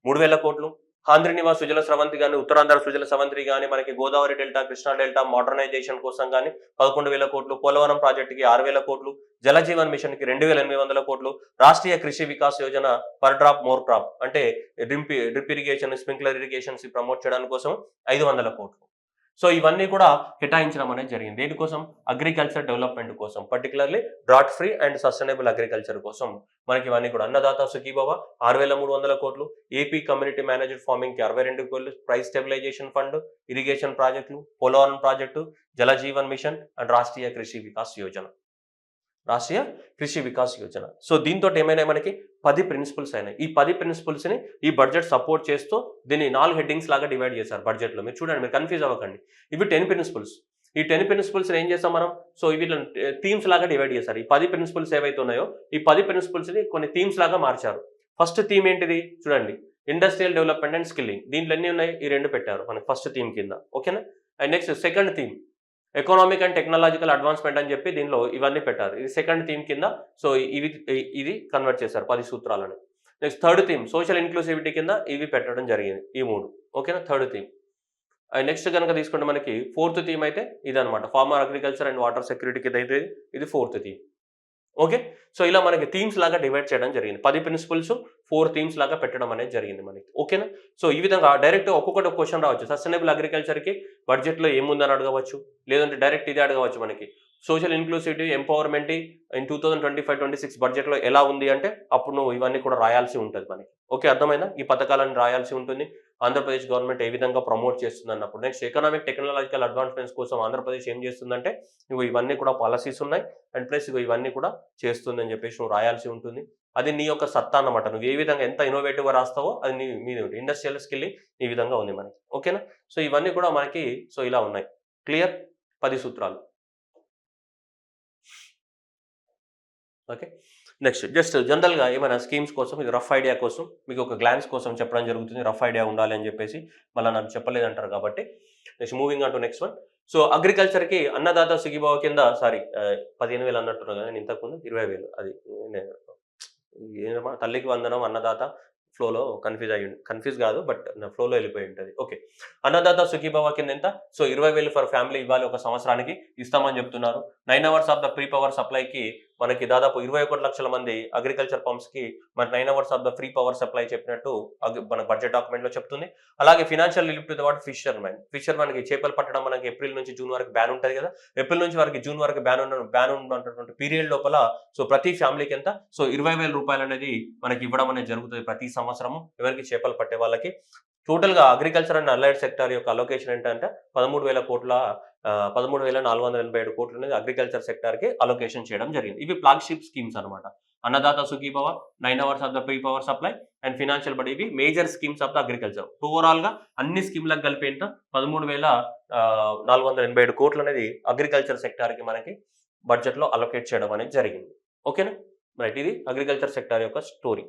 3,000 కోట్లు, ఆంధ్రనివాస్ సుజల స్రవంతి కానీ, ఉత్తరాంధ్ర సుజల స్రవంతి కానీ, మనకి Godavari delta, Krishna delta modernisation కోసం కానీ 11,000 కోట్లు, పోలవరం ప్రాజెక్టుకి 6,000 కోట్లు, జలజీవన్ మిషన్ కి 2,800 కోట్లు, Rashtriya Krishi Vikas Yojana per drop more crop అంటే drip irrigation, sprinkler irrigations promote చేయడానికి కోసం 500 కోట్లు. సో ఇవన్నీ కూడా కేటాయించడం అనేది జరిగింది. దేనికోసం? అగ్రికల్చర్ డెవలప్మెంట్ కోసం, particularly drought free and sustainable agriculture కోసం మనకి ఇవన్నీ కూడా. అన్నదాత సుఖీభవ 6,300 కోట్లు, ఏపీ కమ్యూనిటీ మేనేజ్డ్ ఫార్మింగ్ కి 62 కోట్లు, ప్రైస్ స్టెబిలైజేషన్ ఫండ్, ఇరిగేషన్ ప్రాజెక్టులు, Polavaram project, Jal Jeevan mission and Rashtriya Krishi Vikas Yojana. So దీంతో ఏమైనా మనకి 10 ప్రిన్సిపల్స్ అయినాయి. ఈ 10 ప్రిన్సిపల్స్ ని ఈ బడ్జెట్ సపోర్ట్ చేస్తూ దీన్ని 4 హెడ్డింగ్స్ లాగా డివైడ్ చేశారు బడ్జెట్ లో. మీరు చూడండి, మీరు కన్ఫ్యూజ్ అవ్వకండి. ఇవి 10 ప్రిన్సిపల్స్. ఈ 10 ప్రిన్సిపల్స్ ఏం చేస్తాం మనం? సో వీళ్ళని థీమ్స్ లాగా డివైడ్ చేశారు. ఈ 10 ప్రిన్సిపల్స్ ఏవైతే ఉన్నాయో ఈ 10 ప్రిన్సిపల్స్ ని కొన్ని థీమ్స్ లాగా మార్చారు. ఫస్ట్ థీమ్ ఏంటిది చూడండి, ఇండస్ట్రియల్ డెవలప్మెంట్ అండ్ స్కిల్లింగ్. దీంట్లో ఎన్ని ఉన్నాయి? ఈ 2 పెట్టారు మనకి ఫస్ట్ థీమ్ కింద. ఓకేనా? And next second theme economic and technological advancement అని చెప్పి దీనిలో ఇవన్నీ పెట్టారు. ఇది సెకండ్ థీమ్ కింద. సో ఇది కన్వర్ట్ చేశారు 10 సూత్రాలను. నెక్స్ట్ థర్డ్ థీమ్ సోషల్ ఇన్క్లూసివిటీ కింద ఇవి పెట్టడం జరిగింది, ఈ 3. ఓకేనా? Third theme. అండ్ నెక్స్ట్ కనుక తీసుకుంటే మనకి ఫోర్త్ థీమ్ అయితే ఇదనమాట, farmer agriculture and water security కింద అయితే ఇది ఫోర్త్ థీమ్. ఓకే, సో ఇలా మనకి థీమ్స్ లాగా డివైడ్ చేయడం జరిగింది. 10 ప్రిన్సిపల్స్ 4 థీమ్స్ లాగా పెట్టడం అనేది జరిగింది మనకి. ఓకేనా? సో ఈ విధంగా డైరెక్ట్ ఒక్కొక్కటి ఒక క్వశ్చన్ రావచ్చు. సస్టైనబుల్ అగ్రికల్చర్కి బడ్జెట్లో ఏముందని అడగవచ్చు, లేదంటే డైరెక్ట్ ఇదే అడగవచ్చు మనకి. సోషల్ ఇన్క్లూసివిటీ ఎంపవర్మెంట్ ఇన్ 2025-26 బడ్జెట్లో ఎలా ఉంది అంటే అప్పుడు నువ్వు ఇవన్నీ కూడా రాయాల్సి ఉంటుంది మనకి. ఓకే, అర్థమైందా? ఈ పథకాలను రాయాల్సి ఉంటుంది. ఆంధ్రప్రదేశ్ గవర్నమెంట్ ఏ విధంగా ప్రమోట్ చేస్తుంది అన్నప్పుడు. నెక్స్ట్ ఎకనామిక్ టెక్నాలజికల్ అడ్వాన్స్మెంట్స్ కోసం ఆంధ్రప్రదేశ్ ఏం చేస్తుందంటే ఇవన్నీ కూడా పాలసీస్ ఉన్నాయి, అండ్ ప్లస్ ఇవన్నీ కూడా చేస్తుందని చెప్పేసి నువ్వు రాయాల్సి ఉంటుంది. అది నీ యొక్క సత్తా అన్నమాట. నువ్వు ఏ విధంగా ఎంత ఇన్నోవేటివ్గా రాస్తావో అది నీ మీద ఉంటుంది. ఇండస్ట్రియల్ స్కిల్ ఈ విధంగా ఉంది మనకి. ఓకేనా? సో ఇవన్నీ కూడా మనకి సో ఇలా ఉన్నాయి. క్లియర్? 10 సూత్రాలు. ఓకే, నెక్స్ట్ జస్ట్ జనరల్గా ఏమైనా స్కీమ్స్ కోసం, ఇది రఫ్ ఐడియా కోసం, మీకు ఒక గ్లాన్స్ కోసం చెప్పడం జరుగుతుంది. రఫ్ ఐడియా ఉండాలి అని చెప్పేసి మళ్ళీ నాకు చెప్పలేదంటారు కాబట్టి. Next moving on to next one. So అగ్రికల్చర్కి అన్నదాత సుఖీభావ కింద 15,000 అన్నట్టున్నారు కదా, నేను ఇంతకుముందు 20,000. అది తల్లికి వందనం అన్నదాత ఫ్లోలో కన్ఫ్యూజ్ కాదు, బట్ నా ఫ్లోలో వెళ్ళిపోయి ఉంటుంది. ఓకే, అన్నదాత సుఖీభవ కింద ఎంత? సో 20,000 ఫర్ ఫ్యామిలీ ఇవ్వాలి, ఒక సంవత్సరానికి ఇస్తామని చెప్తున్నారు. 9 hours of the free power సప్లైకి మనకి దాదాపు 21 లక్షల మంది అగ్రికల్చర్ పంప్స్ కి మన 9 hours of the free power supply చెప్పినట్టు మన బడ్జెట్ డాక్యుమెంట్ లో చెప్తుంది. అలాగే financial relief to the what fisher కి చేపలు పట్టడం మనకి ఏప్రిల్ నుంచి జూన్ వరకు బ్యాన్ ఉంటుంది కదా. ఏప్రిల్ నుంచి వరకు జూన్ వరకు బ్యాన్ ఉన్నటువంటి పీరియడ్ లోపల సో ప్రతి ఫ్యామిలీకి ఎంత? సో 20,000 రూపాయలు అనేది మనకి ఇవ్వడం అనేది జరుగుతుంది ప్రతి సంవత్సరము ఎవరికి చేపలు పట్టే వాళ్ళకి. టోటల్ గా అగ్రికల్చర్ అండ్ అలైడ్ సెక్టర్ యొక్క అలొకేషన్ ఏంటంటే 13,487 కోట్లు అనేది అగ్రికల్చర్ సెక్టర్ కి అలొకేషన్ చేయడం జరిగింది. ఇవి ఫ్లాగ్షిప్ స్కీమ్స్ అనమాట. Annadata Sukhibhava, 9 hours of the free power supply and financial but ఇవి major schemes of the agriculture. Overall గా అన్ని స్కీమ్లకు కలిపి ఏంటో 13,487 కోట్లు అనేది అగ్రికల్చర్ సెక్టర్ కి మనకి బడ్జెట్ లో అలొకేట్ చేయడం అనేది జరిగింది. ఓకేనా? రైట్, ఇది అగ్రికల్చర్ సెక్టర్ యొక్క story.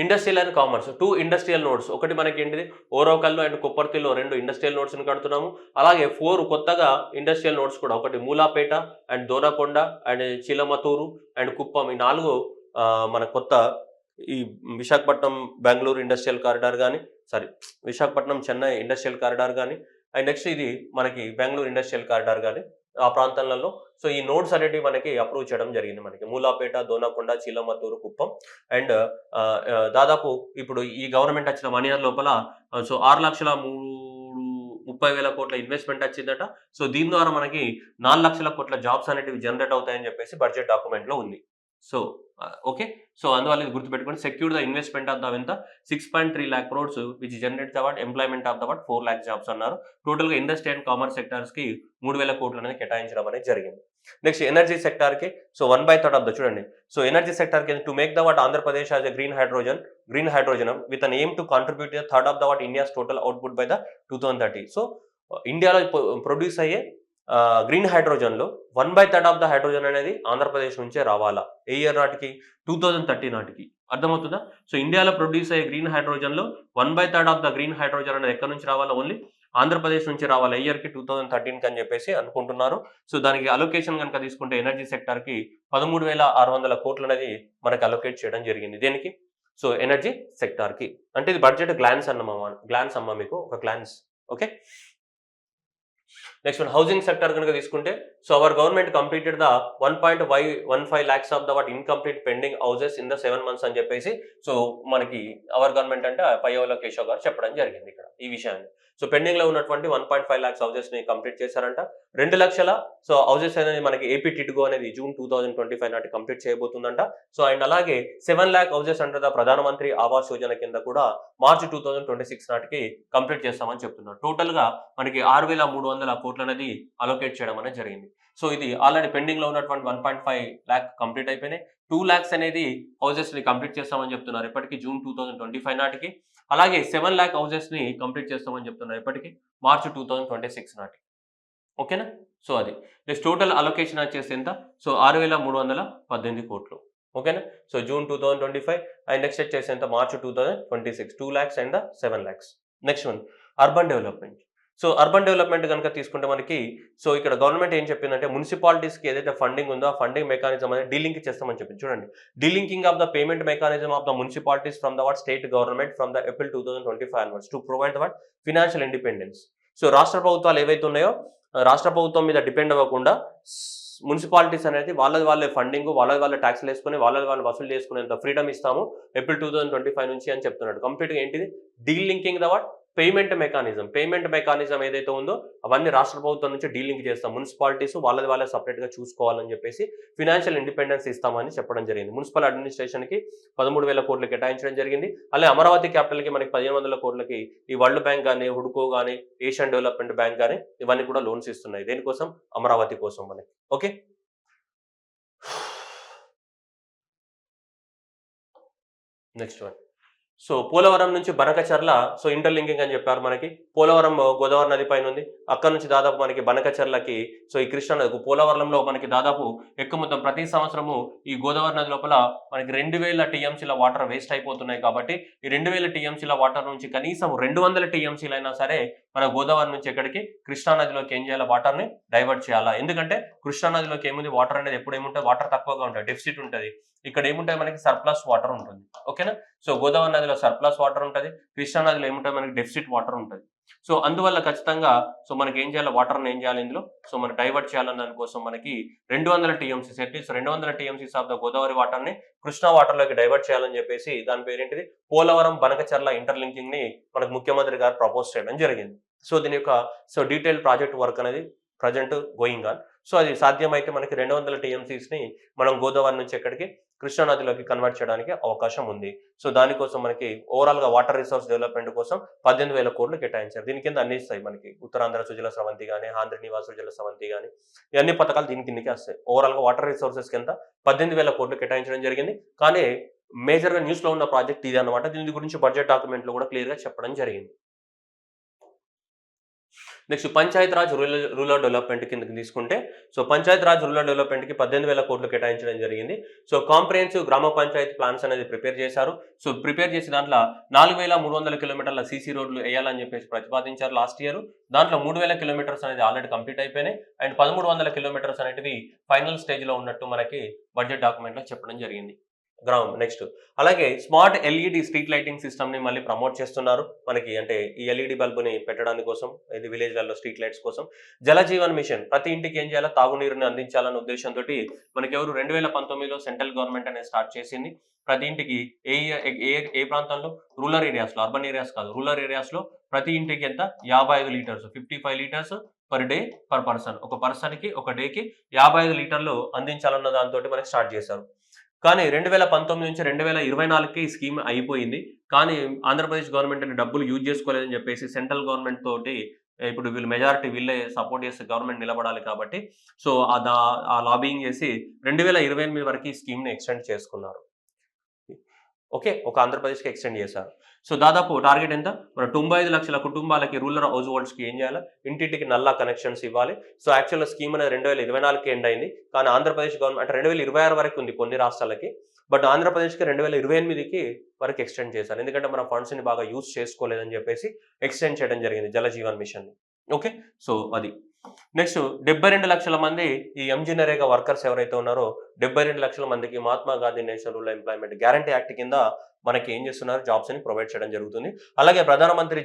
Industrial and commerce 2 industrial nodes. ఒకటి మనకి ఏంటిది ఓరోకల్లో అండ్ కొప్పర్తిలో 2 ఇండస్ట్రియల్ నోడ్స్ ని కడుతున్నాము. అలాగే 4 కొత్తగా ఇండస్ట్రియల్ నోడ్స్ కూడా, ఒకటి Mulapeta and Donakonda and Chilamathur and Kuppam, ఈ 4 మన కొత్త ఈ విశాఖపట్నం బెంగళూరు ఇండస్ట్రియల్ కారిడార్ కానీ, విశాఖపట్నం చెన్నై ఇండస్ట్రియల్ కారిడార్ కానీ, అండ్ నెక్స్ట్ ఇది మనకి బెంగళూరు ఇండస్ట్రియల్ కారిడార్ కానీ ఆ ప్రాంతాలలో. సో ఈ నోడ్స్ అనేటివి మనకి అప్రూవ్ చేయడం జరిగింది. మనకి మూలాపేట, దోనకొండ, చిలమతూరు, కుప్పం అండ్ దాదాపు ఇప్పుడు ఈ గవర్నమెంట్ వచ్చిన 1 ఇయర్ లోపల సో 6,30,000 కోట్ల ఇన్వెస్ట్మెంట్ వచ్చిందట. సో దీని ద్వారా మనకి 4,00,000 కోట్ల జాబ్స్ అనేటివి జనరేట్ అవుతాయని చెప్పేసి బడ్జెట్ డాక్యుమెంట్ లో ఉంది. So okay. సో అందువల్ల ఇది గుర్తుపెట్టుకోండి. Secure the investment of the ఎంత 6.3 lakh crores which generate the employment of the 4 lakh jobs అన్నారు. టోటల్ గా ఇండస్ట్రీ అండ్ కామర్స్ సెక్టార్స్ కి 3,000 కోట్లు అనేది కేటాయించడం అనేది జరిగింది. నెక్స్ట్ ఎనర్జీ సెక్టార్ కి సో 1/3 ఆఫ్ ద చూడండి. సో ఎనర్జీ సెక్టార్ కి to make the Andhra Pradesh as a green hydrogen with an aim to contribute the third of the India's total output by the 2030. So ఇండియాలో produce అయ్యే green hydrogen లో 1/3 of the hydrogen అనేది ఆంధ్రప్రదేశ్ నుంచే రావాలా. ఏ year నాటికి 2030 నాటికి. అర్థమవుతుందా? సో ఇండియాలో ప్రొడ్యూస్ అయ్యే గ్రీన్ హైడ్రోజన్ లో 1/3 ఆఫ్ ద గ్రీన్ హైడ్రోజన్ అనేది ఎక్కడి నుంచి రావాలా? ఓన్లీ ఆంధ్రప్రదేశ్ నుంచి రావాలి. ఇయర్ కి 2013 అని చెప్పేసి అనుకుంటున్నారు. సో దానికి అలొకేషన్ కనుక తీసుకుంటే ఎనర్జీ సెక్టార్ కి 13,600 కోట్లు అనేది మనకి అలొకేట్ చేయడం జరిగింది. దేనికి? సో ఎనర్జీ సెక్టార్ కి. అంటే ఇది బడ్జెట్ గ్లాన్స్ అమ్మా మీకు ఒక glance. Okay. Next one housing sector కనుక తీసుకుంటే so our government completed the 1.15 lakhs of the incomplete pending houses in the 7 months అని చెప్పేసి సో మనకి అవర్ గవర్నమెంట్ అంటే పయ్యవల కేశవ్ గారు చెప్పడం జరిగింది ఇక్కడ ఈ విషయాన్ని. సో పెండింగ్ లో ఉన్నటువంటి 1.5 lakhs హౌసెస్ ని కంప్లీట్ చేశారంట. 2 లక్షల సో హౌసెస్ అనేది మనకి ఏపీ టిడ్గో అనేది జూన్ 2025 నాటి కంప్లీట్ చేయబోతుందంట. సో అండ్ అలాగే 7 lakh హౌసెస్ అండర్ ద ప్రధానమంత్రి ఆవాస్ యోజన కింద కూడా మార్చి 2026 నాటికి కంప్లీట్ చేస్తామని చెప్తున్నారు. టోటల్ గా మనకి 6,300 కోట్లు అనేది అలొకేట్ చేయడం అనేది జరిగింది. సో ఇది ఆల్రెడీ పెండింగ్ లో ఉన్నటువంటి 1.5 lakh కంప్లీట్ అయిపోయినాయి. 2 lakhs అనేది హౌసెస్ ని కంప్లీట్ చేస్తామని చెప్తున్నారు ఇప్పటికి జూన్ 2025 నాటికి. అలాగే 7 lakh హౌసెస్ ని కంప్లీట్ చేస్తామని చెప్తున్నారు ఇప్పటికి మార్చి 2026 నాటికి. ఓకేనా? సో అది నెక్స్ట్ టోటల్ అలొకేషన్ వచ్చేసి ఎంత? సో 6,318 కోట్లు. ఓకేనా? సో జూన్ 2025 అండ్ నెక్స్ట్ వచ్చేసి ఎంత? మార్చి 2026 2 lakhs and 7 lakhs. Next one urban development. So urban development కనుక తీసుకుంటే మనకి సో ఇక్కడ గవర్నమెంట్ ఏం చెప్పిందంటే మున్సిపాలిటీస్కి ఏదైతే ఫండింగ్ ఉందో ఆ ఫండింగ్ మెకానిజం అనేది డీలింక్ చేస్తామని చెప్పింది. చూడండి, delinking of the payment mechanism of the municipalities from the state government from the April 2025 onwards to provide the financial independence. So రాష్ట్ర ప్రభుత్వాలు ఏవైతే ఉన్నాయో రాష్ట్ర ప్రభుత్వం మీద డిపెండ్ అవ్వకుండా మున్సిపాలిటీస్ అనేది వాళ్ళే ఫండింగ్ వాళ్ళ ట్యాక్స్లు వేసుకుని వాళ్ళు వసూలు చేసుకునేంత ఫ్రీడమ్ ఇస్తాము ఏప్రిల్ 2025 నుంచి అని చెప్తున్నాడు. కంప్లీట్గా ఏంటిది? డీలింకింగ్ ద పేమెంట్ మెకానిజం ఏదైతే ఉందో అవన్నీ రాష్ట్ర ప్రభుత్వం నుంచి డీలింక్ చేస్తాం. మున్సిపాలిటీస్ వాళ్ళే సపరేట్ గా చూసుకోవాలని చెప్పేసి ఫినాన్షియల్ ఇండిపెండెన్స్ ఇస్తామని చెప్పడం జరిగింది. మున్సిపల్ అడ్మినిస్ట్రేషన్ కి 13,000 కోట్లు కేటాయించడం జరిగింది. అలాగే అమరావతి క్యాపిటల్ కి మనకి 1,500 కోట్లకి ఈ వరల్డ్ బ్యాంక్ కానీ హుడ్కో కానీ ఏషియన్ డెవలప్మెంట్ బ్యాంక్ కానీ ఇవన్నీ కూడా లోన్స్ ఇస్తున్నాయి. దేనికోసం? అమరావతి కోసం మనకి. Okay. Next one so Polavaram నుంచి బనకచర్ల సో ఇంటర్లింకింగ్ అని చెప్పారు మనకి. పోలవరం గోదావరి నది పైన ఉంది. అక్కడ నుంచి దాదాపు మనకి బనకచర్లకి సో ఈ కృష్ణా నది పోలవరంలో మనకి దాదాపు ఎక్కువ మొత్తం ప్రతి సంవత్సరము ఈ గోదావరి నది లోపల మనకి 2,000 టీఎంసీల వాటర్ వేస్ట్ అయిపోతున్నాయి. కాబట్టి ఈ 2,000 టీఎంసీల వాటర్ నుంచి కనీసం 200 టీఎంసీలు అయినా సరే మన గోదావరి నుంచి ఎక్కడికి కృష్ణా నదిలోకి ఏం చేయాలి? వాటర్ ని డైవర్ట్ చేయాలా. ఎందుకంటే కృష్ణా నదిలోకి ఏముంది? వాటర్ అనేది ఎప్పుడు ఏముంటుంది? వాటర్ తక్కువగా ఉంటుంది, డెఫిసిట్ ఉంటుంది. ఇక్కడ ఏముంటాయి? మనకి సర్ప్లస్ వాటర్ ఉంటుంది. ఓకేనా? సో గోదావరి నదిలో సర్ప్లస్ వాటర్ ఉంటుంది, కృష్ణా నదిలో ఏముంటుంది? మనకి డెఫిసిట్ వాటర్ ఉంటుంది. సో అందువల్ల ఖచ్చితంగా సో మనకి ఏం చేయాలి? వాటర్ని ఏం చేయాలి ఇందులో? సో మనకి డైవర్ట్ చేయాలన్న దానికోసం మనకి 200 TMCs at least 200 TMCs of the Godavari water ని కృష్ణా వాటర్ లోకి డైవర్ట్ చేయాలని చెప్పేసి దాని పేరేంటిది? పోలవరం బనకచర్ల ఇంటర్లింకింగ్ ని మనకు ముఖ్యమంత్రి గారు ప్రపోజ్ చేయడం జరిగింది. సో దీని యొక్క సో డీటెయిల్ ప్రాజెక్ట్ వర్క్ అనేది ప్రజెంట్ గోయింగ్ ఆన్. సో అది సాధ్యమైతే మనకి 200 టీఎంసీస్ ని మనం గోదావరి నుంచి ఎక్కడికి కృష్ణా నదిలోకి కన్వర్ట్ చేయడానికి అవకాశం ఉంది. సో దానికోసం మనకి ఓవరాల్ గా వాటర్ రిసోర్స్ డెవలప్మెంట్ కోసం 18,000 కోట్లు కేటాయించారు. దీని కింద అన్ని ఇస్తాయి మనకి. ఉత్తరాంధ్ర సుజల స్రవంతి కానీ, ఆంధ్ర నివాస్ సుజల స్రవంతి కానీ ఇవన్నీ పథకాలు దీని కిందకి వస్తాయి. ఓవరాల్ గా వాటర్ రిసోర్సెస్ కింద 18,000 కోట్లు కేటాయించడం జరిగింది. కానీ మేజర్ గా న్యూస్ లో ఉన్న ప్రాజెక్ట్ ఇది అనమాట. దీని గురించి బడ్జెట్ డాక్యుమెంట్ లో కూడా క్లియర్ గా చెప్పడం జరిగింది. Next Panchayat Raj rural development కిందకి తీసుకుంటే so Panchayat Raj rural development కి 18,000 కోట్లు కేటాయించడం జరిగింది. సో కాంప్రహెన్సివ్ గ్రామ పంచాయతీ ప్లాన్స్ అనేది ప్రిపేర్ చేశారు. సో ప్రిపేర్ చేసి దాంట్లో 4,300 కిలోమీటర్ల సీసీ రోడ్లు వేయాలని చెప్పేసి ప్రతిపాదించారు లాస్ట్ ఇయర్. దాంట్లో 3,000 కిలోమీటర్స్ అనేది ఆల్రెడీ కంప్లీట్ అయిపోయినాయి అండ్ 1,300 కిలోమీటర్స్ అనేటివి ఫైనల్ స్టేజ్ లో ఉన్నట్టు మనకి బడ్జెట్ డాక్యుమెంట్ లో చెప్పడం జరిగింది. నెక్స్ట్ అలాగే smart LED street lighting system ని మళ్ళీ ప్రమోట్ చేస్తున్నారు మనకి, అంటే ఈ ఎల్ఈడి బల్బుని పెట్టడానికి కోసం, ఇది విలేజ్లలో స్ట్రీట్ లైట్స్ కోసం. జలజీవన్ మిషన్ ప్రతి ఇంటికి ఏం చేయాలి, తాగునీరుని అందించాలన్న ఉద్దేశంతో మనకి ఎవరు 2019లో సెంట్రల్ గవర్నమెంట్ అనేది స్టార్ట్ చేసింది. ప్రతి ఇంటికి ఏ ఏ ఏ ప్రాంతంలో, రూరల్ ఏరియాస్లో, అర్బన్ ఏరియాస్ కాదు, రూరల్ ఏరియాస్లో ప్రతి ఇంటికి ఎంత, 55 litres, 55 litres per day per person, ఒక పర్సన్కి ఒక డేకి 55 లీటర్లు అందించాలన్న దాంతో మనకి స్టార్ట్ చేశారు. కానీ 2019 నుంచి 2024కి ఈ స్కీమ్ అయిపోయింది. కానీ ఆంధ్రప్రదేశ్ గవర్నమెంట్ అని డబ్బులు యూజ్ చేసుకోలేదని చెప్పేసి సెంట్రల్ గవర్నమెంట్ తోటి ఇప్పుడు వీళ్ళు మెజారిటీ వీళ్ళే సపోర్ట్ చేస్తే గవర్నమెంట్ నిలబడాలి కాబట్టి సో ఆ లాబింగ్ చేసి 2028 వరకు ఈ స్కీమ్‌ని ఎక్స్టెండ్ చేసుకున్నారు. ఓకే. ఒక ఆంధ్రప్రదేశ్‌కి ఎక్స్టెండ్ చేశారు. సో దాదాపు టార్గెట్ ఎంత? మన 95 లక్షల కుటుంబాలకి, రూరల్ హౌస్ హోల్డ్స్‌కి ఏం చేయాలి? ఇంటింటికి నల్లా కనెక్షన్స్ ఇవ్వాలి. సో యాక్చువల్‌గా స్కీమ్ అనేది 2024కి ఎండ్ అయింది. కానీ ఆంధ్రప్రదేశ్ గవర్నమెంట్ అంటే 2026 వరకు ఉంది కొన్ని రాష్ట్రాలకి. బట్ ఆంధ్రప్రదేశ్‌కి 2028కి వరకు ఎక్స్టెండ్ చేశారు. ఎందుకంటే మన ఫండ్స్‌ని బాగా యూజ్ చేసుకోలేదని చెప్పేసి ఎక్స్టెండ్ చేయడం జరిగింది జలజీవన్ మిషన్‌ని. ఓకే. సో అది. నెక్స్ట్ 72 లక్షల మంది ఈ ఎంజీ నరేగా వర్కర్స్ ఎవరైతే ఉన్నారో 72 లక్షల మందికి Mahatma Gandhi national rural employment guarantee act కింద మనకి ఏం చేస్తున్నారు, జాబ్స్ ని ప్రొవైడ్ చేయడం జరుగుతుంది. అలాగే ప్రధానమంత్రి